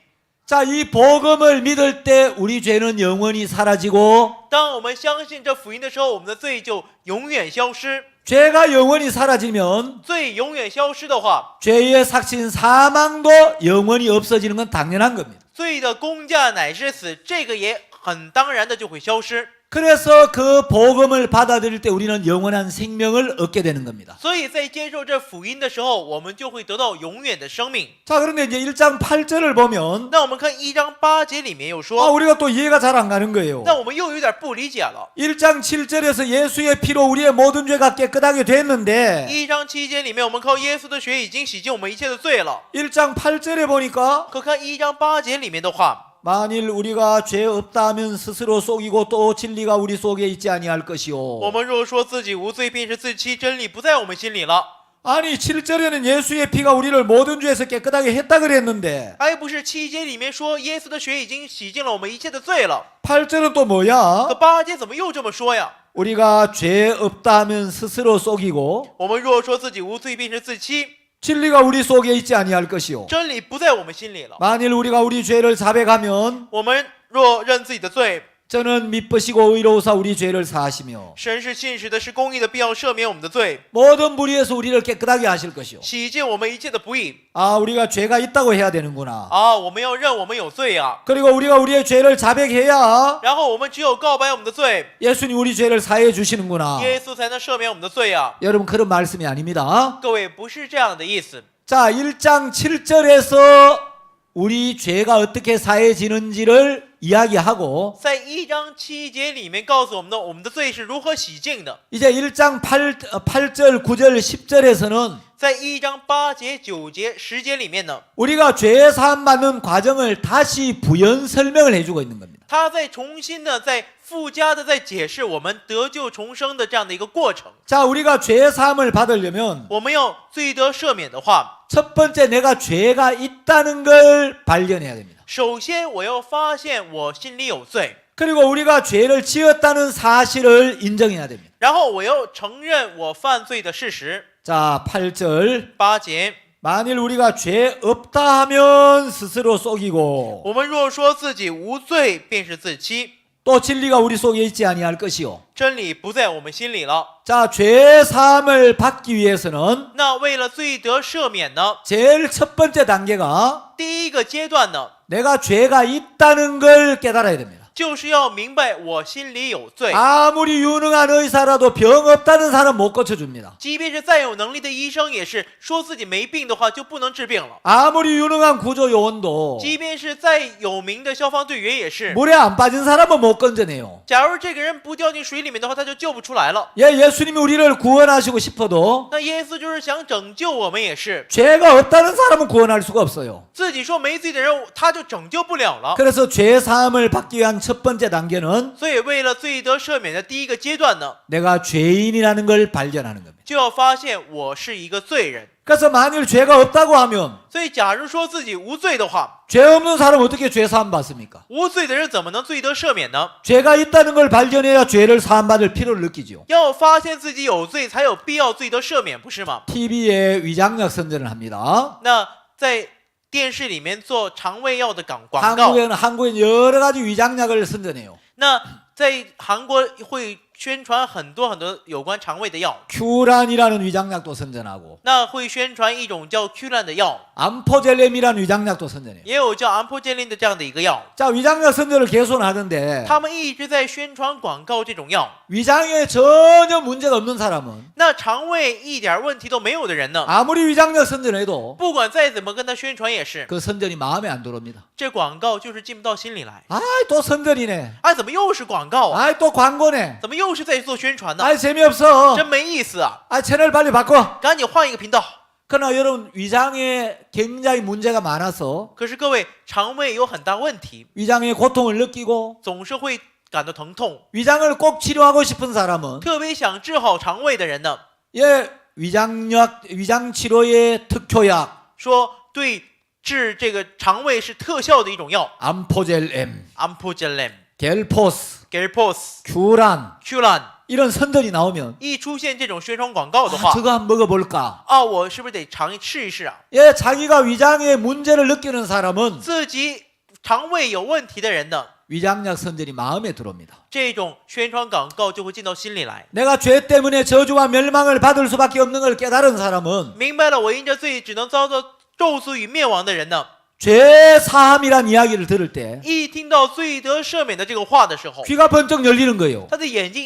자, 이 복음을 믿을 때 우리 죄는 영원히 사라지고 当我们相信这福音的时候，我们的罪就永远消失。 죄가 영원히 사라지면 罪永远消失的话， 죄의 삭신 사망도 영원히 없어지는 건 당연한 겁니다. 罪的工价乃是死，这个也很当然的就会消失。 그래서 그 복음을 받아들일 때 우리는 영원한 생명을 얻게 되는 겁니다. 所以在接受这福音的时候，我们就会得到永远的生命。 자, 그런데 이제 1장 8절을 보면 那我们看1章8节里面有 아, 说， 우리가 또 이해가 잘 안 가는 거예요. 那我们又有点不理解了。 1장 7절에서 예수의 피로 우리의 모든 죄가 깨끗하게 됐는데 1章7节里面，我们靠耶稣的血已经洗净我们一切的罪了。 1장 8절에 보니까 可看1章8节里面的话， 만일 우리가 죄 없다 하면 스스로 속이고 또 진리가 우리 속에 있지 아니할 我 것이요. 们若说自己无罪，便是自欺，真理不在我们心里了。 아니 7절에는 예수의 피가 우리를 모든 죄에서 깨끗하게 했다 그랬는데 还不是7节里面说耶稣的血已经洗净了我们一切的罪了？ 8절은 또 뭐야? 可8节怎么又这么说呀？ 우리가 죄 없다 하면 스스로 속이고 我们若说自己无罪，便是自欺， 진리가 우리 속에 있지 아니할 것이요. 真理不在我们心里了。 만일 우리가 우리 죄를 자백하면 我们若认自己的罪， 저는 미쁘시고 의로우사 우리 죄를 사하시며 神是信实的，是公义的，必要赦免我们的罪， 모든 불의에서 우리를 깨끗하게 하실 것이요. 洗净我们一切的不义。 아, 우리가 죄가 있다고 해야 되는구나. 啊，我们要认我们有罪呀、 그리고 우리가 우리의 죄를 자백해야 然后我们只有告白我们的罪， 예수님 우리 죄를 사해 주시는구나. 耶稣才能赦免我们的罪呀、 여러분, 그런 말씀이 아닙니다. 各位，不是这样的意思。 자, 1장 7절에서 우리 죄가 어떻게 사해지는지를 이야기하고 在1章7节里面告诉我们的，我们的罪是如何洗净的。 이제 1장 8절, 9절, 10절에서는 在1章8节、9节、10节里面呢， 우리가 죄 사함 받는 과정을 다시 부연 설명을 해주고 있는 겁니다. 他在重新的、在附加的在解释我们得救重生的这样的一个过程。 자, 우리가 죄 사함을 받으려면 我们要罪得赦免的话， 첫 번째 내가 죄가 있다는 걸 발견해야 됩니다. 首先我要发现我心里有罪， 그리고 우리가 죄를 지었다는 사실을 인정해야 됩니다. 然后我要承认我犯罪的事实。 자, 8절 8节， 만일 우리가 죄 없다 하면 스스로 속이고 我们若说自己无罪，便是自欺， 또 진리가 우리 속에 있지 아니할 것이요. 真理不在我们心里了。 자, 죄 사함을 받기 위해서는 那为了罪得赦免呢， 제일 첫 번째 단계가 第一个阶段呢， 내가 죄가 있다는 걸 깨달아야 됩니다. 就是要明白我心里有罪。 아무리 유능한 의사라도 병 없다는 사람 못 고쳐줍니다. 即便是再有能力的医生，也是说自己没病的话就不能治病了。 아무리 유능한 구조요원도 即便是再有名的消防队员，也是， 물에 안 빠진 사람은 못 건져내요. 假如这个人不掉进水里面的话，他就救不出来了。 예수님이 우리를 구원하시고 싶어도 那耶稣就是想拯救我们，也是 죄가 없다는 사람은 구원할 수가 없어요. 自己说没罪的人，他就拯救不了了。 그래서 죄 사함을 받기 위한 첫 번째 단계는 所以，为了罪得赦免的第一个阶段呢， 내가 죄인이라는 걸 발견하는 겁니다. 就要发现我是一个罪人。 그래서 만일 죄가 없다고 하면 所以，假如说自己无罪的话， 죄 없는 사람은 어떻게 죄 사함 받습니까? 无罪的人怎么能罪得赦免呢？ 죄가 있다는 걸 발견해야 죄를 사함 받을 필요를 느끼죠. 要发现自己有罪，才有必要罪得赦免，不是吗？ TV에 위장약 선전을 합니다. 那在电视里面做肠胃药的广告。 한국에는 여러 가지 위장약을 선전해요. 那在韩国会宣传很多有关肠胃的药， 큐란이라는 위장약도 선전하고 那会宣传一种叫 Qlan 的药， 암포젤렘이라는 위장약도 선전해요. 也有叫 Amphogelin 的这样的一个药。 자, 위장약 선전을 개선하던데 他们一直在宣传广告这种药。 위장에 전혀 문제가 없는 사람은 那肠胃一点问题都没有的人呢， 아무리 위장약 선전해도 不管再怎么跟他宣传也是， 그 선전이 마음에 안 들어옵니다. 这广告就是进不到心里来。 아이, 또 선전이네. 哎，怎么又是广告啊？ 아이, 또 광고네. 怎么又是在做宣传呢？ 아이, 재미없어. 真没意思啊！ 아, 채널 빨리 바꿔. 赶紧换一个频道。 그러나 여러분, 위장에 굉장히 문제가 많아서 可是各位，肠胃有很大问题， 위장의 고통을 느끼고 总是会感到疼痛， 위장을 꼭 치료하고 싶은 사람은 特别想治好肠胃的人呢， 예, 위장 치료의 특효약 说对治这个肠胃是特效的一种药 암포젤엠, Amphogelin、 겔포스, Gelpos、 큐란 Qlan， 이런 선전이 나오면 一出现这种宣传广告的 아, 话， 저거 한번 먹어볼까? 啊，我是不是得试一试啊？ 예, 자기가 위장에 문제를 느끼는 사람은 自己肠胃有问题的人呢， 위장약 선전이 마음에 들어옵니다. 这种宣传广告就会进到心里来。 내가 죄 때문에 저주와 멸망을 받을 수밖에 없는 걸 깨달은 사람은 明白了，我因着罪只能遭到咒诅与灭亡的人呢， 죄 사함이란 이야기를 들을 때 一听到罪得赦免的这个话的时候， 귀가 번쩍 열리는 거예요. 他的眼睛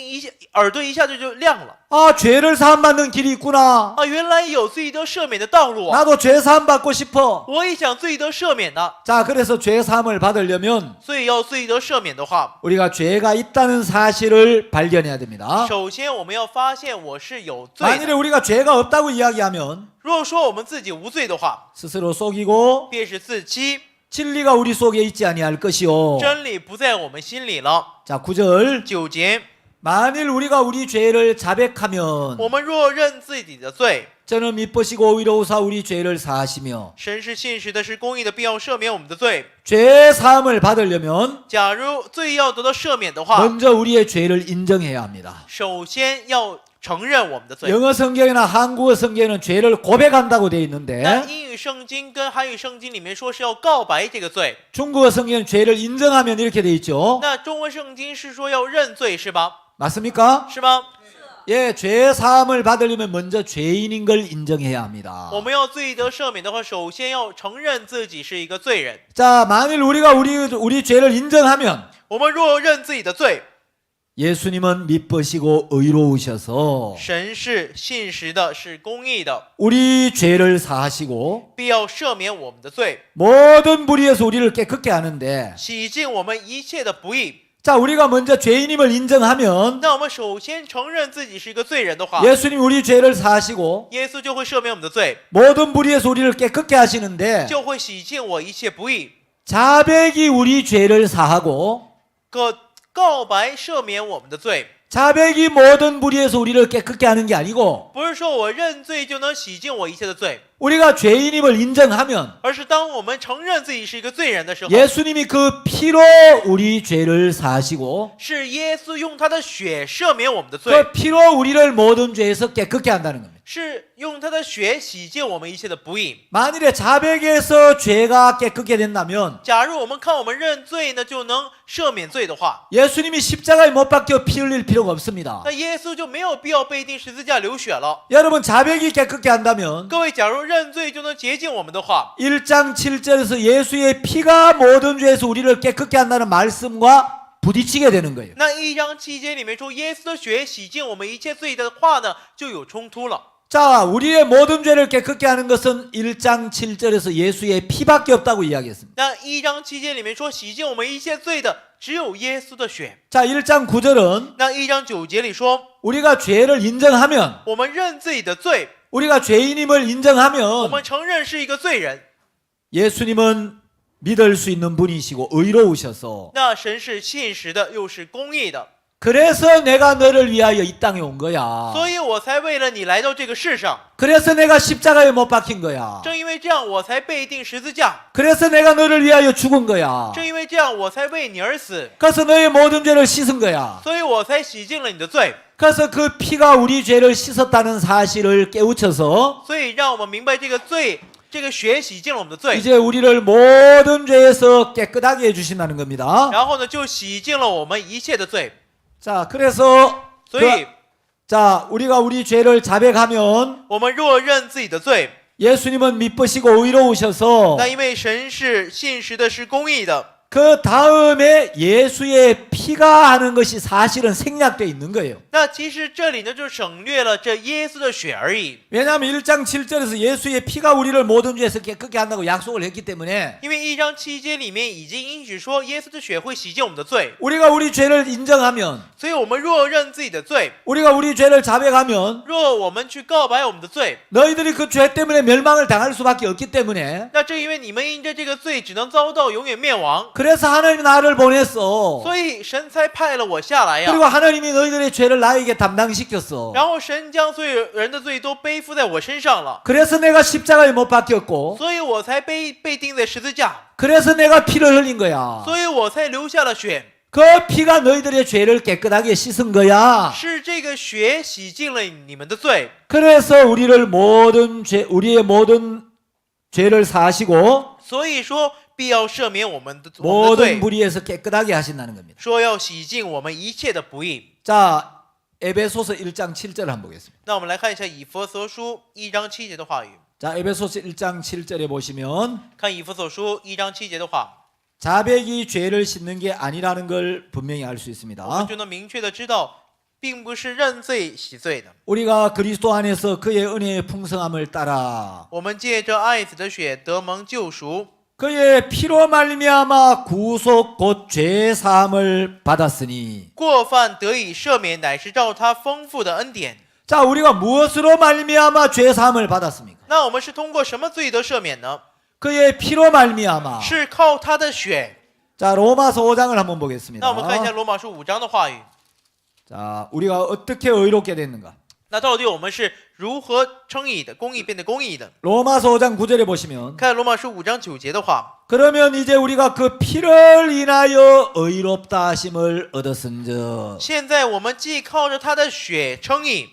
耳朵一下就亮了。 아, 죄를 사함받는 길이 있구나. 啊，原来有罪得赦免的道路啊！ 나도 죄 사함받고 싶어. 我也想罪得赦免呢。 자, 그래서 죄 사함을 받으려면 所以要罪得赦免的话， 우리가 죄가 있다는 사실을 발견해야 됩니다. 首先我们要发现我是有罪 만일에 的。 우리가 죄가 없다고 이야기하면 如果说我们自己无罪的话， 스스로 속이고 便是自欺， 진리가 우리 속에 있지 아니할 것이요. 真理不在我们心里了。 자, 9절. 9节， 만일 우리가 우리 죄를 자백하면 我们若认自己的罪， 저는 미쁘시고 의로우사 우리 죄를 사하시며 神是信实的，是公义的，必要赦免我们的罪。 죄 사함을 받으려면 假如罪要得到赦免的话， 먼저 우리의 죄를 인정해야 합니다. 首先要承认我们的罪。 영어 성경이나 한국어 성경에는 죄를 고백한다고 되어 那 있는데 英语圣经跟韩语圣经里面说是要告白这个罪， 중국어 성경은 죄를 인정하면 이렇게 되어 있죠. 那中文圣经是说要认罪，是吧？ 맞습니까? 是吗？ 예, 죄 사함을 받으려면 먼저 죄인인 걸 인정해야 합니다. 我们要罪得赦免的话，首先要承认自己是一个罪人。 자, 만일 우리가 우리 죄를 인정하면 我们若认自己的罪， 예수님은 미쁘시고 의로우셔서 神是信实的，是公义的， 우리 죄를 사하시고 必要赦免我们的罪， 모든 불의에서 우리를 깨끗게 하는데 洗净我们一切的不义。 자, 우리가 먼저 죄인임을 인정하면 那我们首先承认自己是一个罪人的话， 예수님 우리 죄를 사하시고 耶稣就会赦免我们的罪， 모든 불의에서 우리를 깨끗게 하시는데 就会洗净我一切不义。 자백이 우리 죄를 사하고 告白赦免我们的罪， 자백이 모든 불의에서 우리를 깨끗게 하는 게 아니고 不是说我认罪就能洗净我一切的罪， 우리가 죄인임을 인정하면 而是当我们承认自己是一个罪人的时候， 예수님이 그 피로 우리 죄를 사하시고 是耶稣用他的血赦免我们的罪， 그 피로 우리를 모든 죄에서 깨끗게 한다는 겁니다. 是用他的血洗净我们一切的不义。 만일에 자백에서 죄가 깨끗게 된다면 假如我们看我们认罪呢，就能赦免罪的话， 예수님이 십자가에 못 박혀 피 흘릴 필요가 없습니다. 那耶稣就没有必要被钉十字架流血了。 여러분, 자백이 깨끗게 한다면 各位，假如认罪就能洁净我们的话， 1장 7절에서 예수의 피가 모든 죄에서 우리를 깨끗게 한다는 말씀과 부딪히게 되는 거예요. 那1章7节里面说耶稣的血洗净我们一切罪的话呢，就有冲突了。 자, 우리의 모든 죄를 깨끗게 하는 것은 1장 7절에서 예수의 피밖에 없다고 이야기했습니다. 那1章7节里面说洗净我们一切罪的只有耶稣的血。 자, 1장 9절은 那1章9节里说， 우리가 죄를 인정하면 我们认自己的罪， 우리가 죄인임을 我 인정하면 们承认是一个罪人。 예수님은 믿을 수 있는 분이시고 의로우셔서 那神是信实的，又是公义的， 그래서 내가 너를 위하여 이 땅에 온 거야. 所以我才为了你来到这个世上。 그래서 내가 십자가에 못 박힌 거야. 正因为这样，我才被钉十字架。 그래서 내가 너를 위하여 죽은 거야. 正因为这样，我才为你而死。 그래서 너의 모든 죄를 씻은 거야. 所以我才洗净了你的罪。 그래서 그 피가 우리 죄를 씻었다는 사실을 깨우쳐서 所以让我们明白这个罪这个血洗净了我们的罪， 이제 우리를 모든 죄에서 깨끗하게 해주신다는 겁니다. 然后呢就洗净了我们一切的罪。 자, 그래서 所以 자, 우리가 우리 죄를 자백하면 我们若认自己的罪， 예수님은 미쁘시고 의로우셔서 那因为神是信实的，是公义的， 그 다음에 예수의 피가 하는 것이 사실은 생략되어 있는 거예요. 那其实这里呢就省略了这耶稣的血而已。 왜냐하면 1장 7절에서 예수의 피가 우리를 모든 죄에서 깨끗게 한다고 약속을 했기 때문에 因为1章7节里面已经应许说耶稣的血会洗净我们的罪， 우리가 우리 죄를 인정하면 所以我们若认自己的罪， 우리가 우리 죄를 자백하면 若我们去告白我们的罪， 너희들이 그 죄 때문에 멸망을 당할 수밖에 없기 때문에 那正因为你们因着这个罪只能遭到永远灭亡， 그래서 하나님이 나를 보냈어. 所以神才派了我下来呀。 그리고 하나님이 너희들의 죄를 나에게 담당시켰어. 然后神将所有人的罪都背负在我身上了， 그래서 내가 십자가에 못 박혔고 所以我才被钉在十字架， 그래서 내가 피를 흘린 거야. 所以我才流下了血， 그 피가 너희들의 죄를 깨끗하게 씻은 거야. 是这个血洗净了你们的罪， 그래서 우리의 모든 죄를 사하시고 所以说必要赦免我们的罪， 모든 불의에서 깨끗하게 하신다는 겁니다. 说要洗净我们一切的不义。 자, 에베소서 1장 7절 한번 보겠습니다. 那我们来看一下以弗所书1章7节的话语。 자, 에베소서 1장 7절에 보시면 看以弗所书1章7节的话， 자백이 죄를 씻는 게 아니라는 걸 분명히 알 수 我们 있습니다. 就能明确的知道，并不是认罪洗罪的。 우리가 그리스도 안에서 그의 은혜의 풍성함을 따라 我们借着爱子的血得蒙救赎， 그의 피로 말미암아 구속 곧 죄 사함을 받았으니 过犯得以赦免，乃是照他丰富的恩典。 자, 우리가 무엇으로 말미암아 죄 사함을 받았습니까? 那我们是通过什么罪得赦免呢？ 그의 피로 말미암아. 是靠他的血。 자, 로마서 5장을 한번 那 보겠습니다. 我们看一下罗马书5章的话语。 자, 우리가 어떻게 의롭게 됐는가? 那到底我们是如何称义的？公义变得公义的？ 로마서 5장 9절에 보시면 看罗马书5章9节的话， 그러면 이제 우리가 그 피를 인하여 의롭다 하심을 얻었은즉. 现在我们既靠着他的血称义，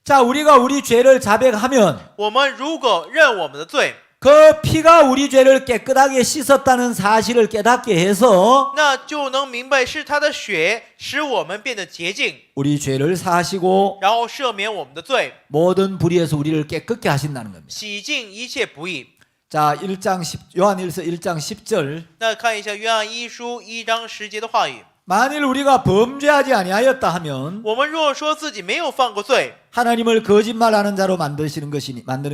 자, 우리가 우리 죄를 자백하면 我们如果认我们的罪， 그 피가 우리 죄를 깨끗하게 씻었다는 사실을 깨닫게 해서 那就能明白是他的血使我们变得洁净， 우리 죄를 사하시고 然后赦免我们的罪， 모든 불의에서 우리를 깨끗게 하신다는 겁니다. 洗净一切不义。 자, 1장 10, 요한일서 1장 10절. 那看一下约翰一书1章10节的话语。 만일 우리가 범죄하지 아니하였다 하면 我们若说自己没有犯过罪， 하나님을 거짓말하는 자로 만드는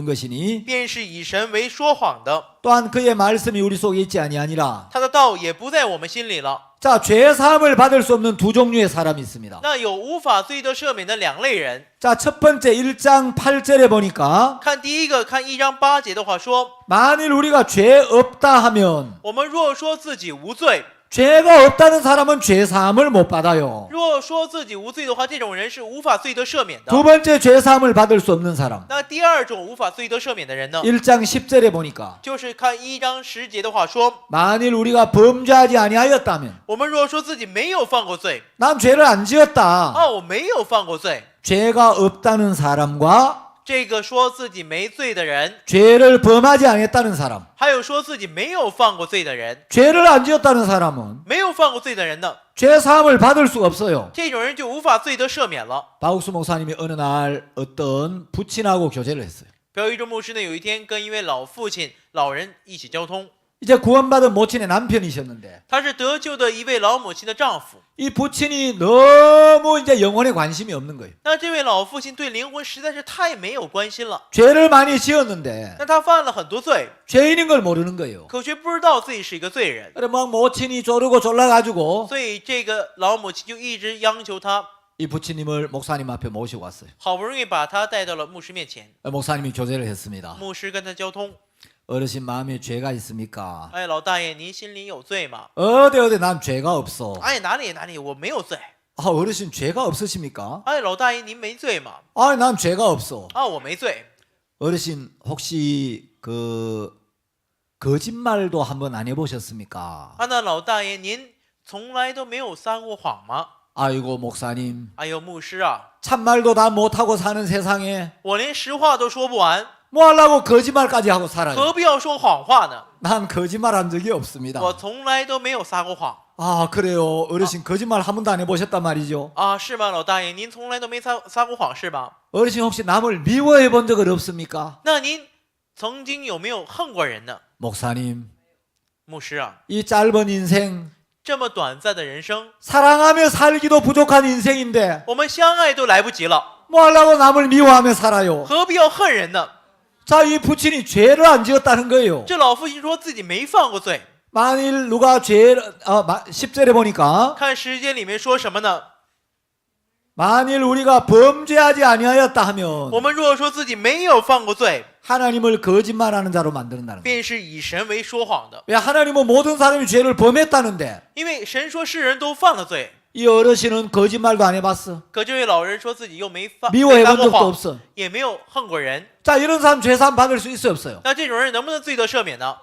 것이니 便是以神为说谎的， 또한 그의 말씀이 우리 속에 있지 아니하니라. 他的道也不在我们心里了。 자, 죄 사함을 받을 수 없는 두 종류의 사람이 있습니다. 那有无法罪得赦免的两类人。 자, 첫 번째 1장 8절에 보니까 看第一个，看1章8节的话说， 만일 우리가 죄 없다 하면 我们若说自己无罪， 죄가 없다는 사람은 죄 사함을 못 받아요. 若说自己无罪的话，这种人是无法罪得赦免的。 두 번째 죄 사함을 받을 수 없는 사람. 那第二种无法罪得赦免的人呢， 1장 10절에 보니까 就是看1章10节的话说， 만일 우리가 범죄하지 아니하였다면 我们若说自己没有犯过罪， 난 죄를 안 지었다. 我没有犯过罪， 죄가 없다는 사람과 这个说自己没罪的人， 죄를 범하지 않았다는 사람, 还有说自己没有犯过罪的人， 죄를 안 지었다는 사람은 没有犯过罪的人呢， 죄 사함을 받을 수가 없어요. 这种人就无法罪得赦免了。 바욱스 목사님이 어느 날 어떤 부친하고 교제를 했어요. 朴一中牧师呢，有一天跟一位老父亲、老人一起交通， 이제 구원받은 모친의 남편이셨는데 他是得救的一位老母亲的丈夫。 이 부친이 너무 이제 영혼에 관심이 없는 거예요. 那这位老父亲对灵魂实在是太没有关心了， 죄를 많이 지었는데 那他犯了很多罪， 죄인인 걸 모르는 거예요. 可却不知道自己是一个罪人， 그래 막 모친이 조르고 졸라가지고 所以这个老母亲就一直央求他， 이 부친님을 목사님 앞에 모시고 왔어요. 好不容易把他带到了牧师面前， 목사님이 교제를 했습니다. 牧师跟他交通。 어르신 마음에 죄가 있습니까? 哎，老大爷，您心里有罪吗？ 어디 난 죄가 없어. 哎，哪里哪里，我没有罪。 아, 어르신 죄가 없으십니까? 哎，老大爷，您没罪吗？ 아, 난 죄가 없어. 我没罪。 어르신 혹시 그 거짓말도 한번 안 해보셨습니까? 那老大爷，您从来都没有撒过谎吗？ 아이고 목사님, 哎呦，牧师啊， 참말도 다 못하고 사는 세상에 我连实话都说不完， 뭐 하려고 거짓말까지 하고 살아요? 何必要说谎话呢？ 난 거짓말한 적이 없습니다. 我从来都没有撒过谎 아 그래요. 어르신 거짓말 한 번도 안 해보셨단 말이죠. 啊，是吗，老大爷？您从来都没撒过谎是吧？ 어르신 혹시 남을 미워해 본 적은 없습니까? 那您曾经有没有恨过人呢？ 목사님 牧师啊， 이 짧은 인생 这么短暂的人生， 사랑하며 살기도 부족한 인생인데 我们相爱都来不及了， 뭐 하려고 남을 미워하며 살아요? 何必要恨人呢？ 자, 이 부친이 죄를 안 지었다는 거예요. 这老父亲说自己没犯过罪， 만일 누가 죄를 10절에 보니까 看时间里面说什么呢？ 만일 우리가 범죄하지 아니하였다 하면 我们若说自己没有犯过罪， 하나님을 거짓말하는 자로 만드는다는 거예요. 便是以神为说谎的。 왜 하나님은 모든 사람이 죄를 범했다는데 因为神说世人都犯了罪， 이 어르신은 거짓말도 안 해봤어. 可这位老人说自己又没撒 미워해 撒 본 过 적도 谎， 없어. 也没有恨过人。 자, 이런 사람 죄사함 받을 수 있어요, 없어요? 那这种人能不能罪得赦免呢？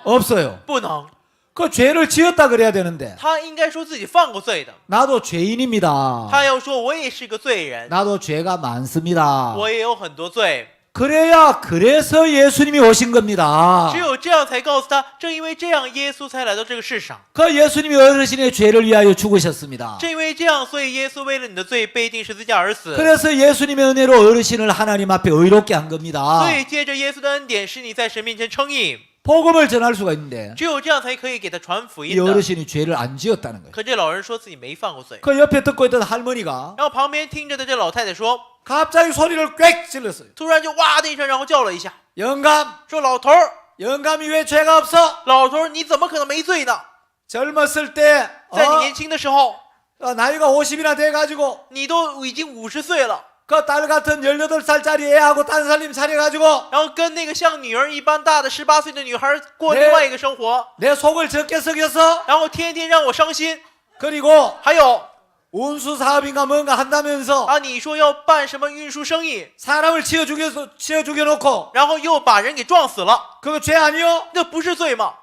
없어요. 不能， 그 죄를 지었다 그래야 되는데 他应该说自己犯过罪的。 나도 죄인입니다. 他要说我也是个罪人， 나도 죄가 많습니다. 我也有很多罪。 그래서 예수님이 오신 겁니다. 只有这样才告诉他，正因为这样，耶稣才来到这个世上。 그 예수님이 어르신의 죄를 위하여 죽으셨습니다. 正因为这样，所以耶稣为了你的罪被钉十字架而死。 그래서 예수님의 은혜로 어르신을 하나님 앞에 의롭게 한 겁니다. 所以借着耶稣的恩典，使你在神面前称义。 복음을 전할 수가 있는데 只有这样才可以给他传福 이 音的。 어르신이 죄를 안 지었다는 거예요. 可这老人说自己没犯过罪， 그 옆에 듣고 있던 할머니가 然后旁边听着的这老太太说， 갑자기 소리를 꽥 질렀어요. 突然就哇的一声，然后叫了一下， 영감, 说：“老头儿， 영감이 왜 죄가 없어? 老头儿，你怎么可能没罪呢？ 젊었을 때 在你年轻的时候， 나이가 50이나 돼가지고 你都已经50岁了， 그 딸 같은 18살짜리 애하고 딴살림 차려가지고 然后跟那个像女儿一般大的18岁的女孩过另外一个生活， 내 속을 적게 썩여서 然后天天让我伤心。 그리고 还有 운수 사업인가 뭔가 한다면서 啊，你说要办什么运输生意， 사람을 치어 죽여놓고 然后又把人给撞死了， 그거 죄 아니요? 那不是罪吗？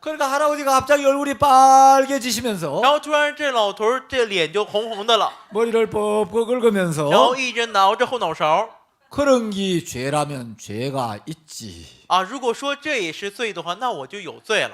그러니까 할아버지가 갑자기 얼굴이 빨개지시면서 然后突然这老头儿这脸就红红的了， 머리를 뻑뻑 然后 긁으면서 一直挠着后脑勺。 그런 게 죄라면 죄가 있지. 啊，如果说这也是罪的话，那我就有罪了。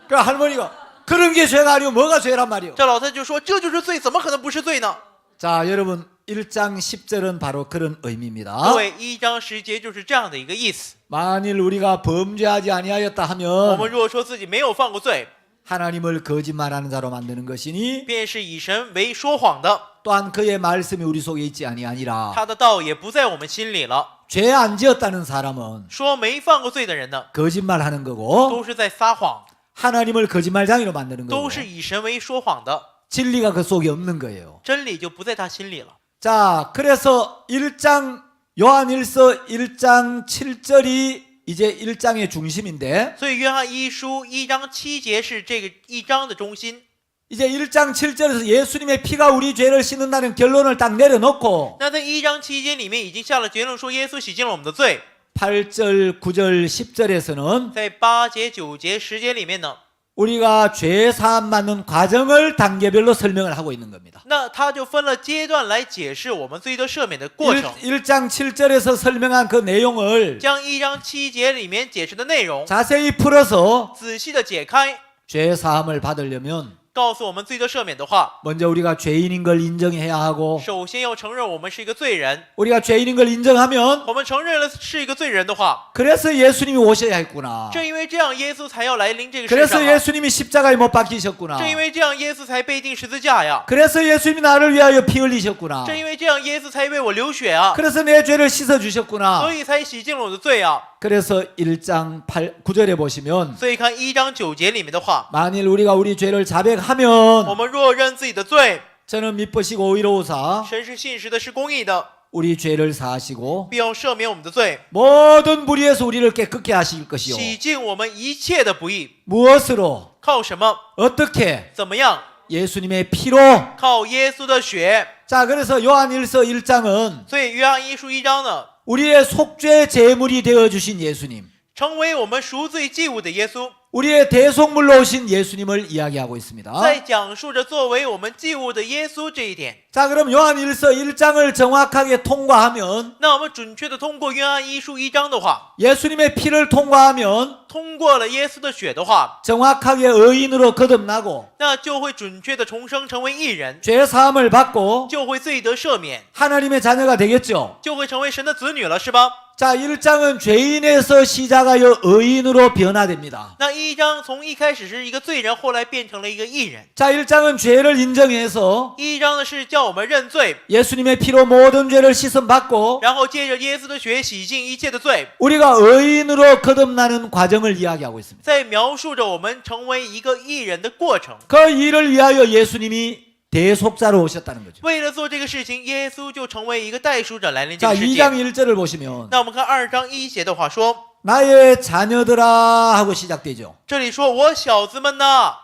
그러니까 할머니가 그런 게 죄가 아니고 뭐가 죄란 말이요? 这老太就说：“这就是罪，怎么可能不是罪呢 자, 여러분 1장 10절은 바로 그런 의미입니다. ？”各位，1章10节就是这样的一个意思。 만일 우리가 범죄하지 아니하였다 我们 하면 如果说自己没有犯过罪， 하나님을 거짓말하는 자로 만드는 것이니 便是以神为说谎的， 또한 그의 말씀이 우리 속에 있지 아니하니라. 他的道也不在我们心里了。 죄 안 지었다는 사람은 说没犯过罪的人呢， 거짓말하는 거고 都是在撒谎， 하나님을 거짓말장이로 만드는 거고 都是以神为说谎的， 진리가 그 속에 없는 거예요. 真理就不在他心里了。 자, 그래서 1장 요한일서 1장 7절이 이제 1장의 중심인데 所以约翰一书1章7节是这个1章的中心。 이제 1장 7절에서 예수님의 피가 우리 죄를 씻는다는 결론을 딱 내려놓고 那在1章7节里面已经下了结论，说耶稣洗净了我们的罪。 8절, 9절, 10절에서는 在8节、9节、10节里面呢， 우리가 죄 사함 받는 과정을 단계별로 설명을 하고 있는 겁니다. 那他就分了阶段来解释我们罪得赦免的过程， 1장 7절에서 설명한 그 내용을 将1章7节里面解释的内容 자세히 풀어서 仔细的解开， 죄 사함을 받으려면 告诉我们罪得赦免的话， 먼저 우리가 죄인인 걸 인정해야 하고 首先要承认我们是一个罪人。 우리가 죄인인 걸 인정하면 我们承认了是一个罪人的话， 그래서 예수님이 오셔야 했구나. 正因为这样，耶稣才要来临这个世 그래서 上啊。 예수님이 십자가에 못 박히셨구나. 正因为这样，耶稣才被钉十字架呀。 그래서 예수님이 나를 위하여 피 흘리셨구나. 正因为这样，耶稣才为我流血啊， 그래서 내 죄를 씻어 주셨구나. 所以才洗净了我的罪啊。 그래서 1장 9절에 보시면 所以看1章9节里面的话， 만일 우리가 우리 죄를 我 자백하면 们若认自己的罪， 저는 믿으시고 오이로우사 神是信实的，是公义的， 우리 죄를 사하시고 必要赦免我们的罪， 모든 불의에서 우리를 깨끗게 하실 것이요. 洗净我们一切的不义。 무엇으로 靠什么？ 어떻게 怎么样？ 예수님의 피로. 靠耶稣的血。 자, 그래서 요한일서 1장은 所以约翰一书1章呢， 우리의 속죄 제물이 되어 주신 예수님. 成为我们赎罪祭物的耶稣， 우리의 대속물로 오신 예수님을 이야기하고 있습니다. 在讲述着作为我们祭物的耶稣这一点。 자, 그럼 요한일서 1장을 정확하게 통과하면 那我们准确的通过约翰一书1章的话， 예수님의 피를 통과하면 通过了耶稣的血的话， 정확하게 의인으로 거듭나고 那就会准确的重生成为义人， 죄 사함을 받고 就会罪得赦免， 하나님의 자녀가 되겠죠. 就会成为神的子女了，是吧？ 자, 1장은 죄인에서 시작하여 의인으로 변화됩니다. 那1章从一开始是一个罪人，后来变成了一个义人。 자, 1장은 죄를 인정해서 1章呢是叫我们认罪， 예수님의 피로 모든 죄를 씻음받고 然后借着耶稣的血洗净一切的罪， 우리가 의인으로 거듭나는 과정을 이야기하고 있습니다. 在描述着我们成为一个义人的过程。 그 일을 위하여 예수님이 대속자로 오셨다는 거죠. 为了做这个事情，耶稣就成为一个代赎者来临这 자, 个世界。 2장 1절을 보시면 那我们看2章1节的话说， 나의 자녀들아 하고 시작되죠. 这里说我小子们呐，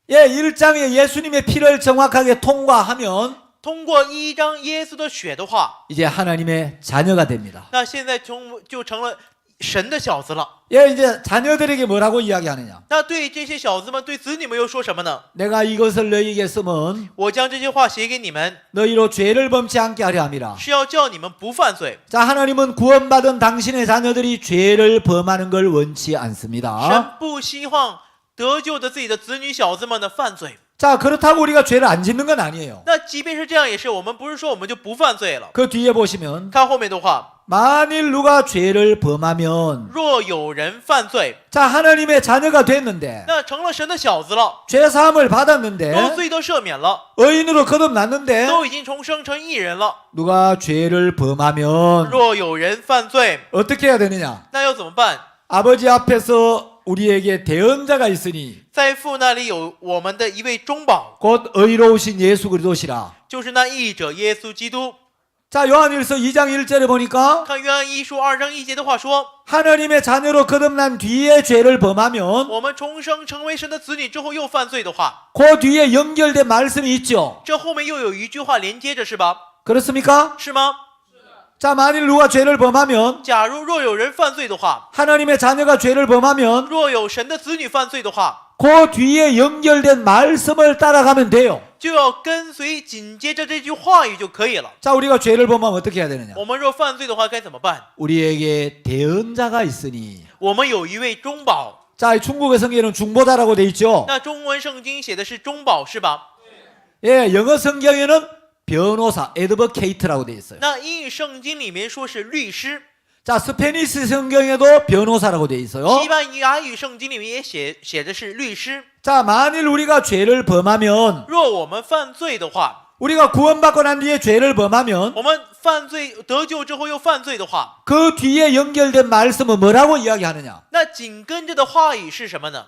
예, 1장에 예수님의 피를 정확하게 통과하면 通过1章耶稣的血的话， 이제 하나님의 자녀가 됩니다. 那现在就成了神的小子了。 예, 이제 자녀들에게 뭐라고 이야기하느냐? 那对这些小子们，对子女们又说什么呢？ 내가 이것을 너희에게 쓰면 我将这些话写给你们， 너희로 죄를 범치 않게 하려 함이라. 是要叫你们不犯罪。 자, 하나님은 구원받은 당신의 자녀들이 죄를 범하는 걸 원치 않습니다. 神不希望得救的自己的子女小子们呢犯罪。 자, 그렇다고 우리가 죄를 안 짓는 건 아니에요. 那即便是这样，也是我们不是说我们就不犯罪了。 그 뒤에 보시면 看后面的话， 만일 누가 죄를 범하면 若有人犯罪， 자, 하나님의 자녀가 됐는데 那成了神的小子了， 죄 사함을 都 받았는데 罪得赦免了， 의인으로 거듭났는데 都已经重生成义人了。 누가 죄를 범하면 若有人犯罪， 어떻게 해야 되느냐? 那要怎么办？ 아버지 앞에서 우리에게 대언자가 있으니 在父那里有我们的一位中保， 곧 의로우신 예수 그리스도시라. 就是那义者耶稣基督。 자, 요한일서 2장 1절에 보니까 看约翰一书2章1节的话说， 하나님의 자녀로 거듭난 뒤에 죄를 범하면 我们重生成为神的子女之后又犯罪的话， 그 뒤에 연결된 말씀이 있죠. 这后面又有一句话连接着，是吧？ 그렇습니까? 是吗？ 자, 만일 누가 죄를 범하면 假如若有人犯罪的话， 하나님의 자녀가 죄를 범하면 若有神的子女犯罪的话， 그 뒤에 연결된 말씀을 따라가면 돼요. 就要跟随紧接着这句话语就可以了。 자, 우리가 죄를 범하면 어떻게 해야 되느냐? 我们若犯罪的话该怎么办？ 우리에게 대언자가 있으니. 我们有一位中保。 자, 중국의 성경에는 중보자라고 돼 있죠. 那中文圣经写的是中保是吧？ 예, 영어 성경에는 변호사, advocate라고 돼 있어요. 那英语圣经里面说是律师， 자, 스페니시 성경에도 변호사라고 돼 있어요. 西班牙语圣经里面也写的是律师。 자, 만일 우리가 죄를 범하면 若我们犯罪的话， 우리가 구원받고 난 뒤에 죄를 범하면 我们犯罪得救之后又犯罪的话， 그 뒤에 연결된 말씀은 뭐라고 이야기하느냐? 那紧跟着的话语是什么呢？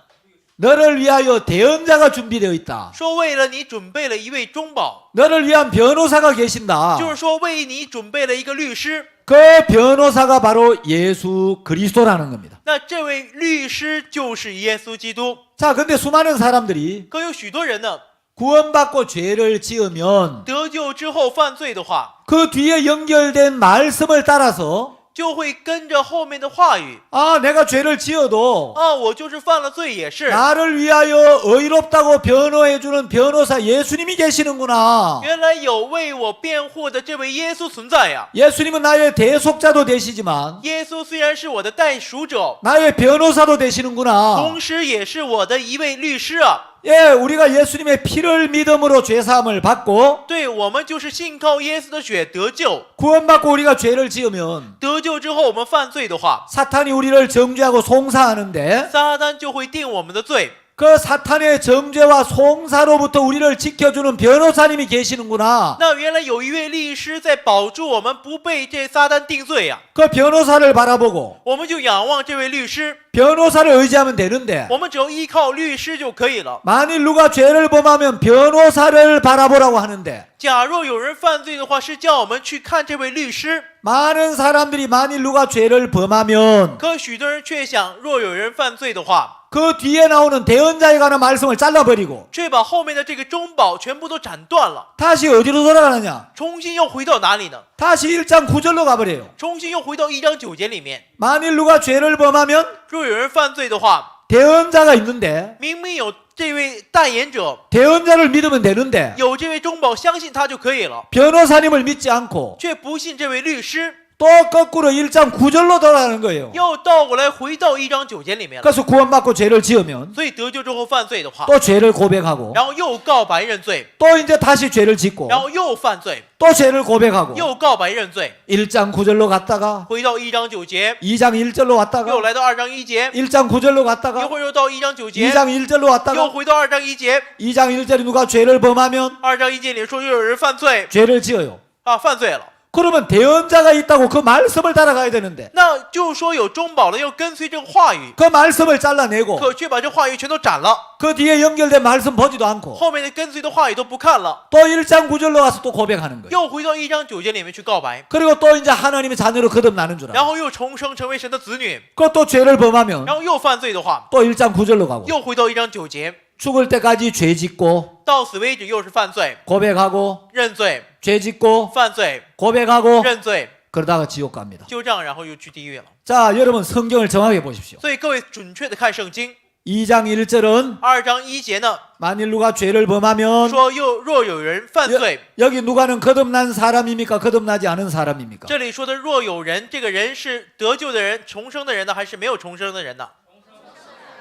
너를 위하여 대언자가 준비되어 있다. 说为了你准备了一位中保， 너를 위한 변호사가 계신다. 就是说为你准备了一个律师。 그 변호사가 바로 예수 그리스도라는 겁니다. 那这位律师就是耶稣基督。 자, 근데 수많은 사람들이 可有许多人呢， 구원받고 죄를 지으면 得救之后犯罪的话， 그 뒤에 연결된 말씀을 따라서 就会跟着后面的话语 아, 내가 죄를 지어도 啊，我就是犯了罪也是。 나를 위하여 의롭다고 변호해주는 변호사 예수님이 계시는구나. 原来有为我辩护的这位耶稣存在呀！ 예수님은 나의 대속자도 되시지만 耶稣虽然是我的代赎者， 나의 변호사도 되시는구나. 同时也是我的一位律师啊。 예, 우리가 예수님의 피를 믿음으로 죄사함을 받고 对，我们就是信靠耶稣的血得救。 구원받고 우리가 죄를 지으면 得救之后我们犯罪的话， 사탄이 우리를 정죄하고 송사하는데 撒旦就会定我们的罪。 그 사탄의 정죄와 송사로부터 우리를 지켜주는 변호사님이 계시는구나. 那原来有一位律师在保住我们不被这撒旦定罪呀、 그 변호사를 바라보고 我们就仰望这位律师， 변호사를 의지하면 되는데 我们只要依靠律师就可以了。 만일 누가 죄를 범하면 변호사를 바라보라고 하는데 假若有人犯罪的话，是叫我们去看这位律师。 많은 사람들이 만일 누가 죄를 범하면 可许多人却想，若有人犯罪的话， 그 뒤에 나오는 대언자에 관한 말씀을 잘라버리고 却把后面的这个中保全部都斩断了， 다시 어디로 돌아가느냐? 重新又回到哪里呢？ 다시 1장 9절로 가버려요. 重新又回到1章9节里面。 만일 누가 죄를 범하면 若有人犯罪的话， 대언자가 있는데 明明有这位代言者， 대언자를 믿으면 되는데 有这位中保，相信他就可以了， 변호사님을 믿지 않고 却不信这位律师， 또 거꾸로 1장 9절로 돌아가는 거예요. 又倒过来回到1章9节里面了。 그래서 구원받고 죄를 지으면 所以得救之后犯罪的话， 또 죄를 고백하고 然后又告白认罪， 또 이제 다시 죄를 짓고 然后又犯罪， 또 죄를 고백하고 又告白认罪， 1장 9절로 갔다가 回到1章9节， 2장 1절로 왔다가 又来到2章1节， 1장 9절로 一 갔다가 会儿又到1章9节， 2장 1절로 又 왔다가 回到2章1节， 2장 1절에 누가 죄를 범하면 2章1节里说又有人犯罪 죄를 지어요. 啊，犯罪了。 그러면 대언자가 있다고 그 말씀을 따라가야 되는데 那就说有中保了，要跟随这个话语， 그 말씀을 잘라내고 可却把这话语全都斩了， 그 뒤에 연결된 말씀 보지도 않고 后面的跟随的话语都不看了， 또 1장 9절로 가서 또 고백하는 거예요. 又回到1章9节里面去告白， 그리고 또 이제 하나님의 자녀로 거듭나는 줄 然 알아. 后又重生成为神的子女， 그또 죄를 범하면 然后又犯罪的话， 또 1장 9절로 가고 又回到1章9节， 죽을 때까지 죄 짓고 到死为止又是犯罪、 고백하고 认罪、 죄 짓고 犯罪、 고백하고 认罪， 그러다가 지옥 갑니다. 就这样，然后又去地狱了。 자, 여러분 성경을 정확히 보십시오. 所以各位准确的看圣经， 2장 1절은 2章1节呢 만일 누가 죄를 범하면 说若有人犯罪， 여기 누가는 거듭난 사람입니까? 거듭나지 않은 사람입니까? 这里说的若有人，这个人是得救的人、重生的人呢，还是没有重生的人呢？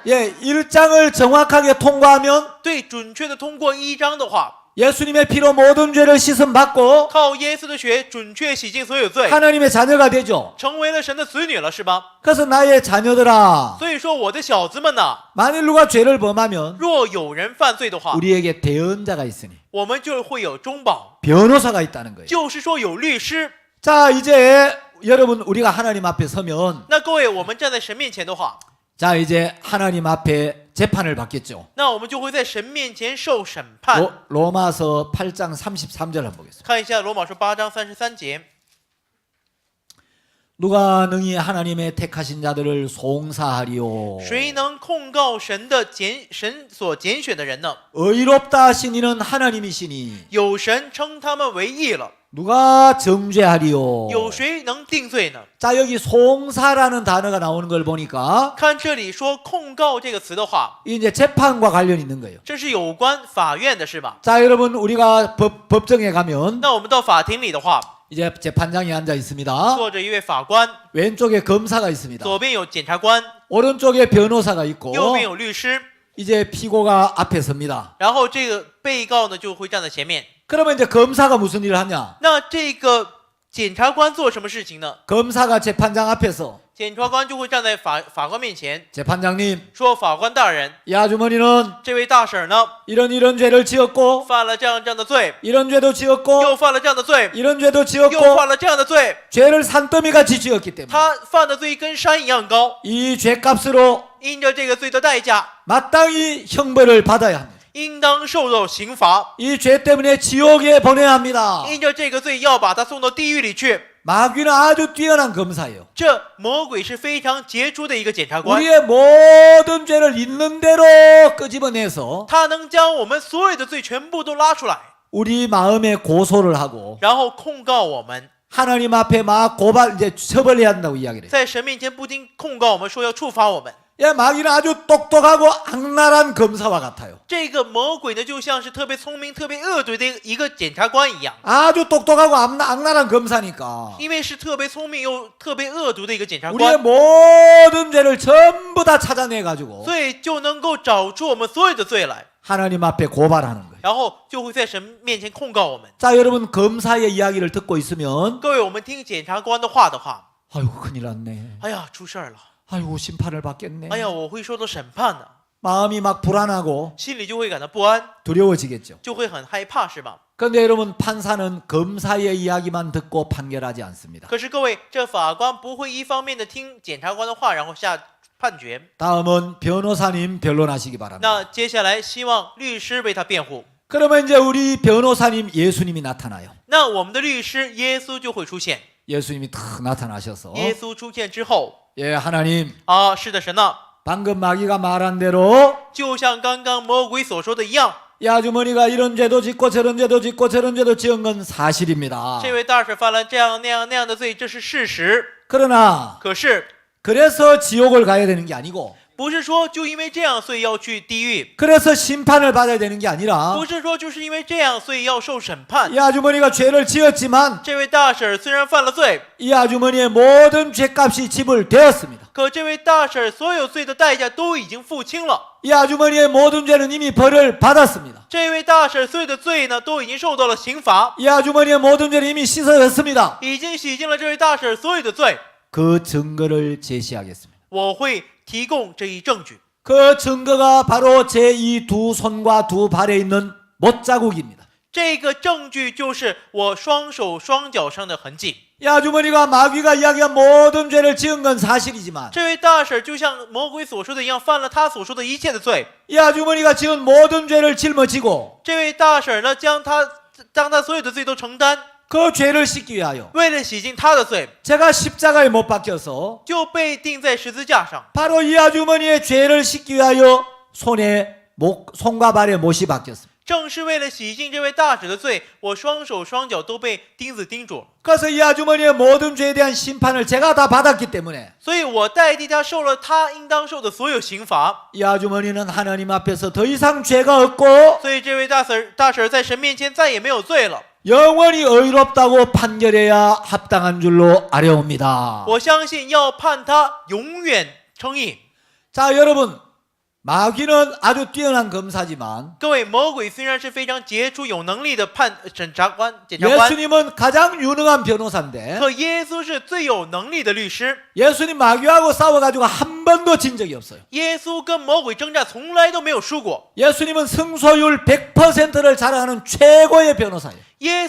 예, 1장을 정확하게 통과하면 对，准确的通过1章的话， 예수님의 피로 모든 죄를 씻음 받고 靠耶稣的血准确洗净所有罪， 하나님의 자녀가 되죠. 成为了神的子女了，是吧？ 그래서 나의 자녀들아, 所以说我的小子们呐， 만일 누가 죄를 범하면 若有人犯罪的话， 우리에게 대언자가 있으니 我们就会有中保， 변호사가 있다는 거예요. 就是说有律师。 자, 이제 여러분 우리가 하나님 앞에 서면 那各位，我们站在神面前的话， 자, 이제 하나님 앞에 재판을 받겠죠. 那我们就会在神面前受审判。 로마서 8장 33절 한번 보겠습니다. 看一下罗马书8章33节， 누가 능히 하나님의 택하신 자들을 송사하리요. 谁能控告神所拣选的人呢？ 의롭다 하신 이는 하나님이시니 有神称他们为义了， 누가 정죄하리요. 有谁能定罪呢？ 자, 여기 송사라는 단어가 나오는 걸 보니까 看这里说控告这个词的话， 이제 재판과 관련이 있는 거예요. 这是有关法院的，是吧？ 자, 여러분 우리가 법정에 가면 那我们到法庭里的话， 이제 재판장이 앉아 있습니다. 坐着一位法官， 왼쪽에 검사가 있습니다. 左边有检察官， 오른쪽에 변호사가 있고 右边有律师， 이제 피고가 앞에 섭니다. 然后这个被告呢就会站在前面。 그러면 이제 검사가 무슨 일을 하냐? 那这个检察官做什么事情呢？ 검사가 재판장 앞에서 检察官就会站在法官面前 재판장님, 说：“法官大人， 이 아주머니는 这位大婶呢 이런 죄를 지었고 犯了这样的罪， 이런 죄도 지었고 又犯了这样的罪， 이런 죄도 又 지었고 犯了这样的罪， 죄를 산더미같이 지었기 때문에 他犯的罪跟山一样高， 이 죄값으로 因着这个罪的代价， 마땅히 형벌을 받아야 합니다. 应当受到刑罚。 이 죄 때문에 지옥에 보내야 합니다. 因着这个罪，要把他送到地狱里去。 마귀는 아주 뛰어난 검사예요. 这魔鬼是非常杰出的一个检察官， 우리의 모든 죄를 있는 대로 끄집어내서 他能将我们所有的罪全部都拉出来， 우리 마음에 고소를 하고 然后控告我们， 하나님 앞에 막 고발 이제 처벌해야 한다고 이야기를 해요. 在神面前不停控告我们，说要处罚我们。 예, 마귀는 아주 똑똑하고 악랄한 검사와 같아요. 这个魔鬼呢，就像是特别聪明、特别恶毒的一个检察官一样， 아주 똑똑하고 악랄한 검사니까 因为是特别聪明又特别恶毒的一个检察 우리의 官， 모든 죄를 전부 다 찾아내가지고 所以就能够找出我们所有的罪来， 하나님 앞에 고발하는 거예요. 然后就会在神面前控告我们。 자, 여러분 검사의 이야기를 듣고 있으면 各位，我们听检察官的话的话， 아이고 큰일 났네. 哎呀，出事儿了， 아이고 심판을 받겠네. 哎呀，我会受到审判的， 마음이 막 불안하고 心里就会感到不安， 두려워지겠죠. 就会很害怕，是吧？ 그런데 여러분 판사는 검사의 이야기만 듣고 판결하지 않습니다. 可是各位，这法官不会一方面的听检察官的话，然后下判决。 다음은 변호사님 변론하시기 바랍니다. 那接下来，希望律师为他辩护。 그러면 이제 우리 변호사님 예수님이 나타나요. 那我们的律师耶稣就会出现。 예수님이 탁 나타나셔서 耶稣出现之后， 예 하나님 啊，是的，神呐， 방금 마귀가 말한 대로 就像刚刚魔鬼所说的一样， 이 아주머니가 이런 죄도 짓고 저런 죄도 짓고 저런 죄도 지은 건 사실입니다. 这位大婶犯了这样那样的罪，这是事实。 그러나 可是 그래서 지옥을 가야 되는 게 아니고 不是说就因为这样所以要去地狱， 그래서 심판을 받아야 되는 게 아니라 不是说就是因为这样所以要受审判。 이 아주머니가 죄를 지었지만 这位大婶虽然犯了罪， 이 아주머니의 모든 죄값이 지불되었습니다. 可这位大婶所有罪的代价都已经付清了。 이 아주머니의 모든 죄는 이미 벌을 받았습니다. 这位大婶所有的罪呢，都已经受到了刑罚， 이 아주머니의 모든 죄는 이미 씻어졌습니다. 已经洗净了这位大婶所有的罪。 그 증거를 제시하겠습니다. 我会提供这一证据， 그 증거가 바로 제 이 두 손과 두 발에 있는 못자국입니다. 这个证据就是我双手双脚上的痕迹。 이 아주머니가 마귀가 이야기한 모든 죄를 지은 건 사실이지만 这位大婶就像魔鬼所说的一样，犯了他所说的一切的罪。 이 아주머니가 지은 모든 죄를 짊어지고 这位大婶呢，将他所有的罪都承担， 그 죄를 씻기 위하여 为了洗净他的罪， 제가 십자가에 못 박혀서 就被钉在十字架上。 바로 이 아주머니의 죄를 씻기 위하여 손과 발에 못이 박혔습니다. 正是为了洗净这位大婶的罪，我双手双脚都被钉子钉住了。 그래서 이 아주머니의 모든 죄에 대한 심판을 제가 다 받았기 때문에 所以我代替他受了他应当受的所有刑罚。 이 아주머니는 하나님 앞에서 더 이상 죄가 없고 所以这位大婶在神面前再也没有罪了。 영원히 의롭다고 판결해야 합당한 줄로 아뢰옵니다. 我相信要判他永远称义。 자, 여러분, 마귀는 아주 뛰어난 검사지만 各位，魔鬼虽然是非常杰出有能力的检察官， 예수님은 가장 유능한 변호사인데 可耶稣是最有能力的律师。 예수님 마귀하고 싸워가지고 한 번도 진 적이 없어요. 耶稣跟魔鬼征战从来都没有输过。 예수님은 승소율 100%를 자랑하는 최고의 변호사예요. 耶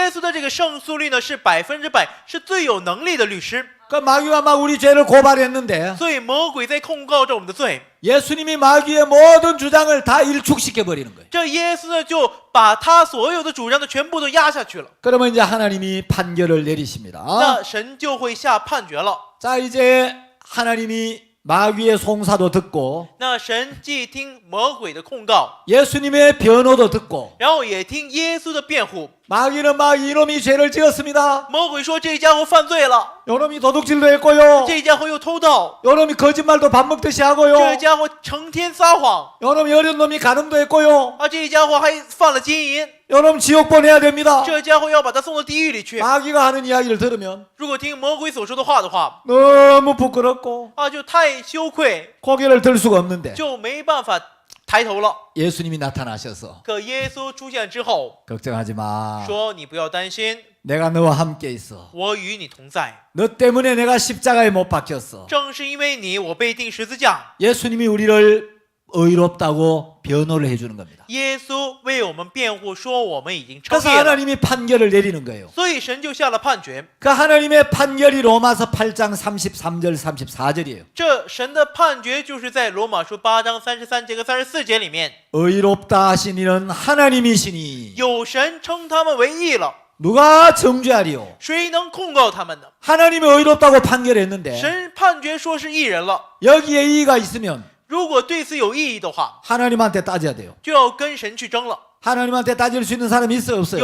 稣的这个胜诉率呢是100%，是最有能力的律师。 그 마귀가 막 우리 죄를 고발했는데 所以魔鬼在控告着我们的罪， 예수님이 마귀의 모든 주장을 다 일축시켜 버리는 거예요. 这耶稣呢就把他所有的主张的全部都压下去了。 그러면 이제 하나님이 판결을 내리십니다. 那神就会下判决了。 자, 이제 하나님이 마귀의 송사도 듣고 那神既听魔鬼的控告， 예수님의 변호도 듣고 然后也听耶稣的辩护。 마귀는 막 이놈이 죄를 지었습니다. 魔鬼说这家伙犯罪了， 요놈이 도둑질도 했고요. 这家伙又偷盗， 요놈이 거짓말도 밥 먹듯이 这 하고요. 家伙成天撒谎， 요놈이 어린 놈이 간음도 했고요. 这家伙还犯了奸淫， 요놈 지옥 보내야 됩니다. 这家伙要把他送到地狱里去。 마귀가 하는 이야기를 들으면 如果听魔鬼所说的话的话， 너무 부끄럽고 就太羞愧， 고개를 들 수가 없는데 就没办法抬头了。 예수님이 나타나셔서 可耶稣出现之后 걱정하지 마. 说：“你不要担心， 내가 너와 함께 있어. 我与你同在。 너 때문에 내가 십자가에 못 박혔어. 正是因为你，我被钉十字架。 예수님이 우리를 의롭다고 변호를 해주는 겁니다. 耶稣为我们辩护，说我们已经称 그래서 义了。 하나님이 판결을 내리는 거예요. 所以神就下了判决。 그 하나님의 판결이 로마서 8장 33절 34절이에요. 这神的判决就是在罗马书8章33节和34节里面， 의롭다 하신 이는 하나님이시니 有神称他们为义了， 누가 정죄하리요? 谁能控告他们呢？ 하나님이 의롭다고 판결했는데 神判决说是义人了， 여기에 이의가 있으면 如果对此有异议的话， 하나님한테 따져야 돼요. 就要跟神去争了。 하나님한테 따질 수 있는 사람이 있어요, 없어요?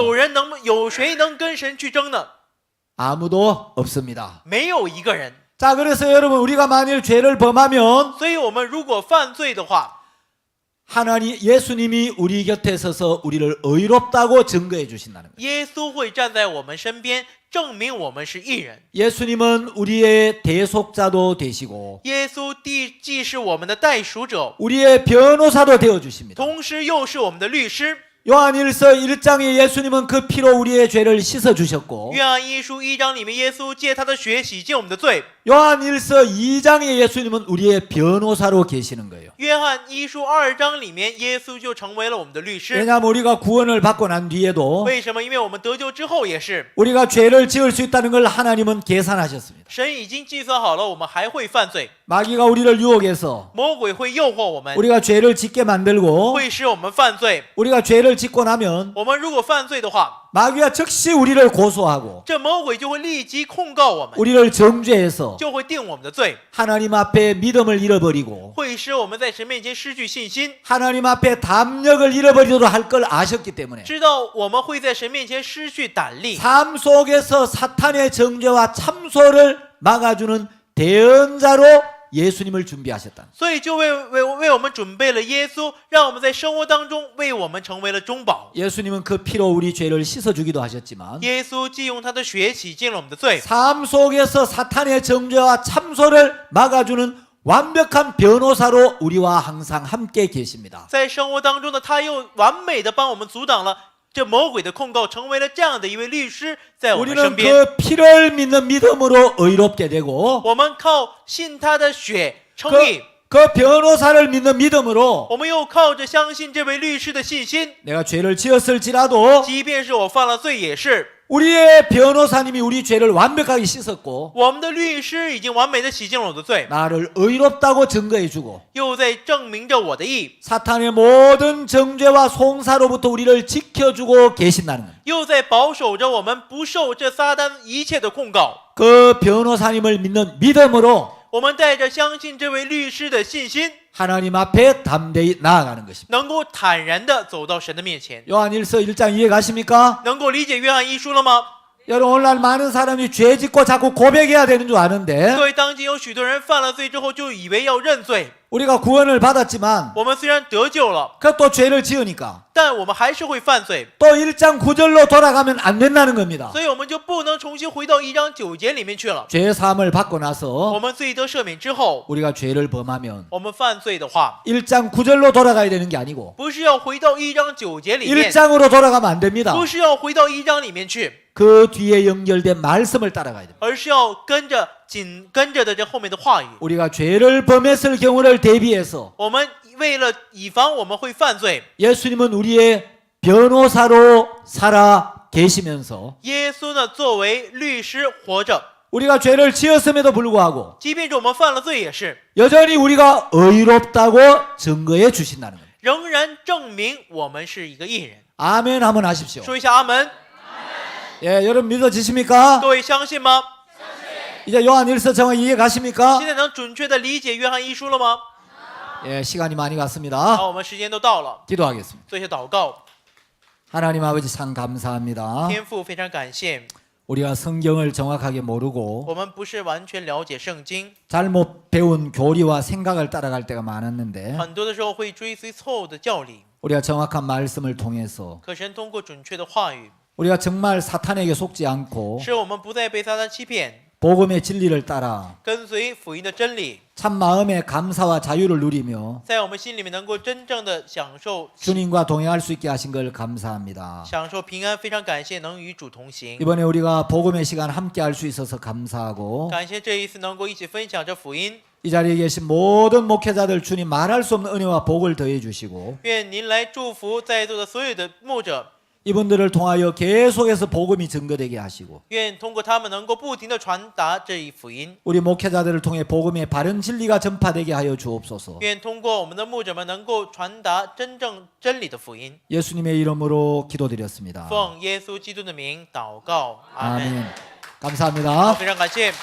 有谁能跟神去争呢？ 아무도 없습니다. 没有一个人。 자, 그래서 여러분 우리가 만일 죄를 범하면 所以我们如果犯罪的话， 예수님이 우리 곁에 서서 우리를 의롭다고 증거해 주신다는 거예요. 耶稣会站在我们身边，证明我们是义人。 예수님은 우리의 대속자도 되시고 耶稣既是我们的代赎者， 우리의 변호사도 되어 주십니다. 同时又是我们的律师。 요한일서 1장에 예수님은 그 피로 우리의 죄를 씻어 주셨고 约翰一书1章里面，耶稣借他的血洗净我们的罪。 요한일서 2장에 예수님은 우리의 변호사로 계시는 거예요. 约翰一书2章里面，耶稣就成为了我们的律师。 왜냐하면 우리가 구원을 받고 난 뒤에도 为什么？因为我们得救之后也是， 우리가 죄를 지을 수 있다는 걸 하나님은 계산하셨습니다. 神已经计算好了，我们还会犯罪， 마귀가 우리를 유혹해서 魔鬼会诱惑我们， 우리가 죄를 짓게 만들고 会使我们犯罪。 우리가 죄를 짓고 나면 我们如果犯罪的话， 마귀가 즉시 우리를 고소하고 这魔鬼就会立即控告我们， 우리를 정죄해서 就会定我们的罪， 하나님 앞에 믿음을 잃어버리고 会使我们在神面前失去信心， 하나님 앞에 담력을 잃어버리도록 할 걸 아셨기 때문에 知道我们会在神面前失去胆力， 삶 속에서 사탄의 정죄와 참소를 막아주는 대언자로 예수님을 준비하셨다. 所以就为我们准备了耶稣，让我们在生活当中为我们成为了中保。 예수님은 그 피로 우리 죄를 씻어주기도 하셨지만 耶稣既用他的血洗净了我们的罪， 삶 속에서 사탄의 정죄와 참소를 막아주는 완벽한 변호사로 우리와 항상 함께 계십니다. 在生活当中呢，他又完美的帮我们阻挡了这魔鬼的控告，成为了这样的一位律师在我们身 우리는 边。 그 피를 믿는 믿음으로 의롭게 되고 我们靠信他的血称义， 그 변호사를 믿는 믿음으로 我们又靠着相信这位律师的信心， 내가 죄를 지었을지라도 即便是我犯了罪，也是 우리의 변호사님이 우리 죄를 완벽하게 씻었고 我们的律师已经完美的洗净了我的罪， 나를 의롭다고 증거해주고 又在证明着我的义， 사탄의 모든 정죄와 송사로부터 우리를 지켜주고 계신다는 겁니다. 又在保守着我们不受这撒旦一切的控告。 그 변호사님을 믿는 믿음으로 我们带着相信这位律师的信心， 하나님 앞에 담대히 나아가는 것입니다. 能够坦然的走到神的面前。 요한일서 1장 이해 가십니까? 能够理解约翰一书了吗？ 여러분 오늘날 많은 사람이 죄 짓고 자꾸 고백해야 되는 줄 아는데 各位，当今有许多人犯了罪之后，就以为要认罪。 우리가 구원을 받았지만 我们虽然得救了， 또 죄를 지으니까 但我们还是会犯罪， 또 1장 9절로 돌아가면 안 된다는 겁니다. 所以我们就不能重新回到1章9节里面去了。 죄 사함을 받고 我 나서 们罪得赦免之后， 우리가 죄를 범하면 我们犯罪的话， 1장 9절로 돌아가야 되는 게 아니고 不是要回到1章9节里面， 1장으로 돌아가면 안 됩니다. 不是要回到1章里面去， 그 뒤에 연결된 말씀을 따라가야 됩니다. 而是要紧跟着的这后面的话语。 우리가 죄를 범했을 경우를 대비해서 我们为了以防我们会犯罪， 예수님은 우리의 변호사로 살아 계시면서 耶稣呢作为律师活着， 우리가 죄를 지었음에도 불구하고 即便是我们犯了罪，也是 여전히 우리가 의롭다고 증거해 주신다는 겁니다. 仍然证明我们是一个义人。 아멘 한번 하십시오. 说一下阿门。 예, 여러분 믿어지십니까? 各位相信吗？ 이제 요한일서 정확히 이해 가십니까? 现在能准确的理解约翰一书了吗？ 예, 시간이 많이 好， 갔습니다. 我们时间都到了， 기도하겠습니다. 做一些祷告。 하나님 아버지 참 감사합니다. 天父非常感谢， 우리가 성경을 정확하게 모르고 我们不是完全了解圣经， 잘못 배운 교리와 생각을 따라갈 때가 많았는데 很多的时候会追随错误的教理。 우리가 정확한 말씀을 통해서 可神通过准确的话语， 우리가 정말 사탄에게 속지 않고 使我们不再被撒旦欺骗， 복음의 진리를 따라 跟随福音的真理， 참 마음의 감사와 자유를 누리며 在我们心里面能够真正的享受 주님과 동행할 수 있게 하신 걸 감사합니다. 享受平安。非常感谢能与主同行， 이번에 우리가 복음의 시간 함께 할 수 있어서 감사하고 感谢这一次能够一起分享这福音。 이 자리에 계신 모든 목회자들 주님 말할 수 없는 은혜와 복을 더해 주시고 愿您来祝福在座的所有的牧者， 이분들을 통하여 계속해서 복음이 증거되게 하시고 愿通过他们能够不停的传达这一福音。 우리 목회자들을 통해 복음의 바른 진리가 전파되게 하여 주옵소서. 愿通过我们的牧者们能够传达真正真理的福音。 예수님의 이름으로 기도드렸습니다. 奉耶稣基督的名祷告，阿门。 아멘. 감사합니다. 非常感谢。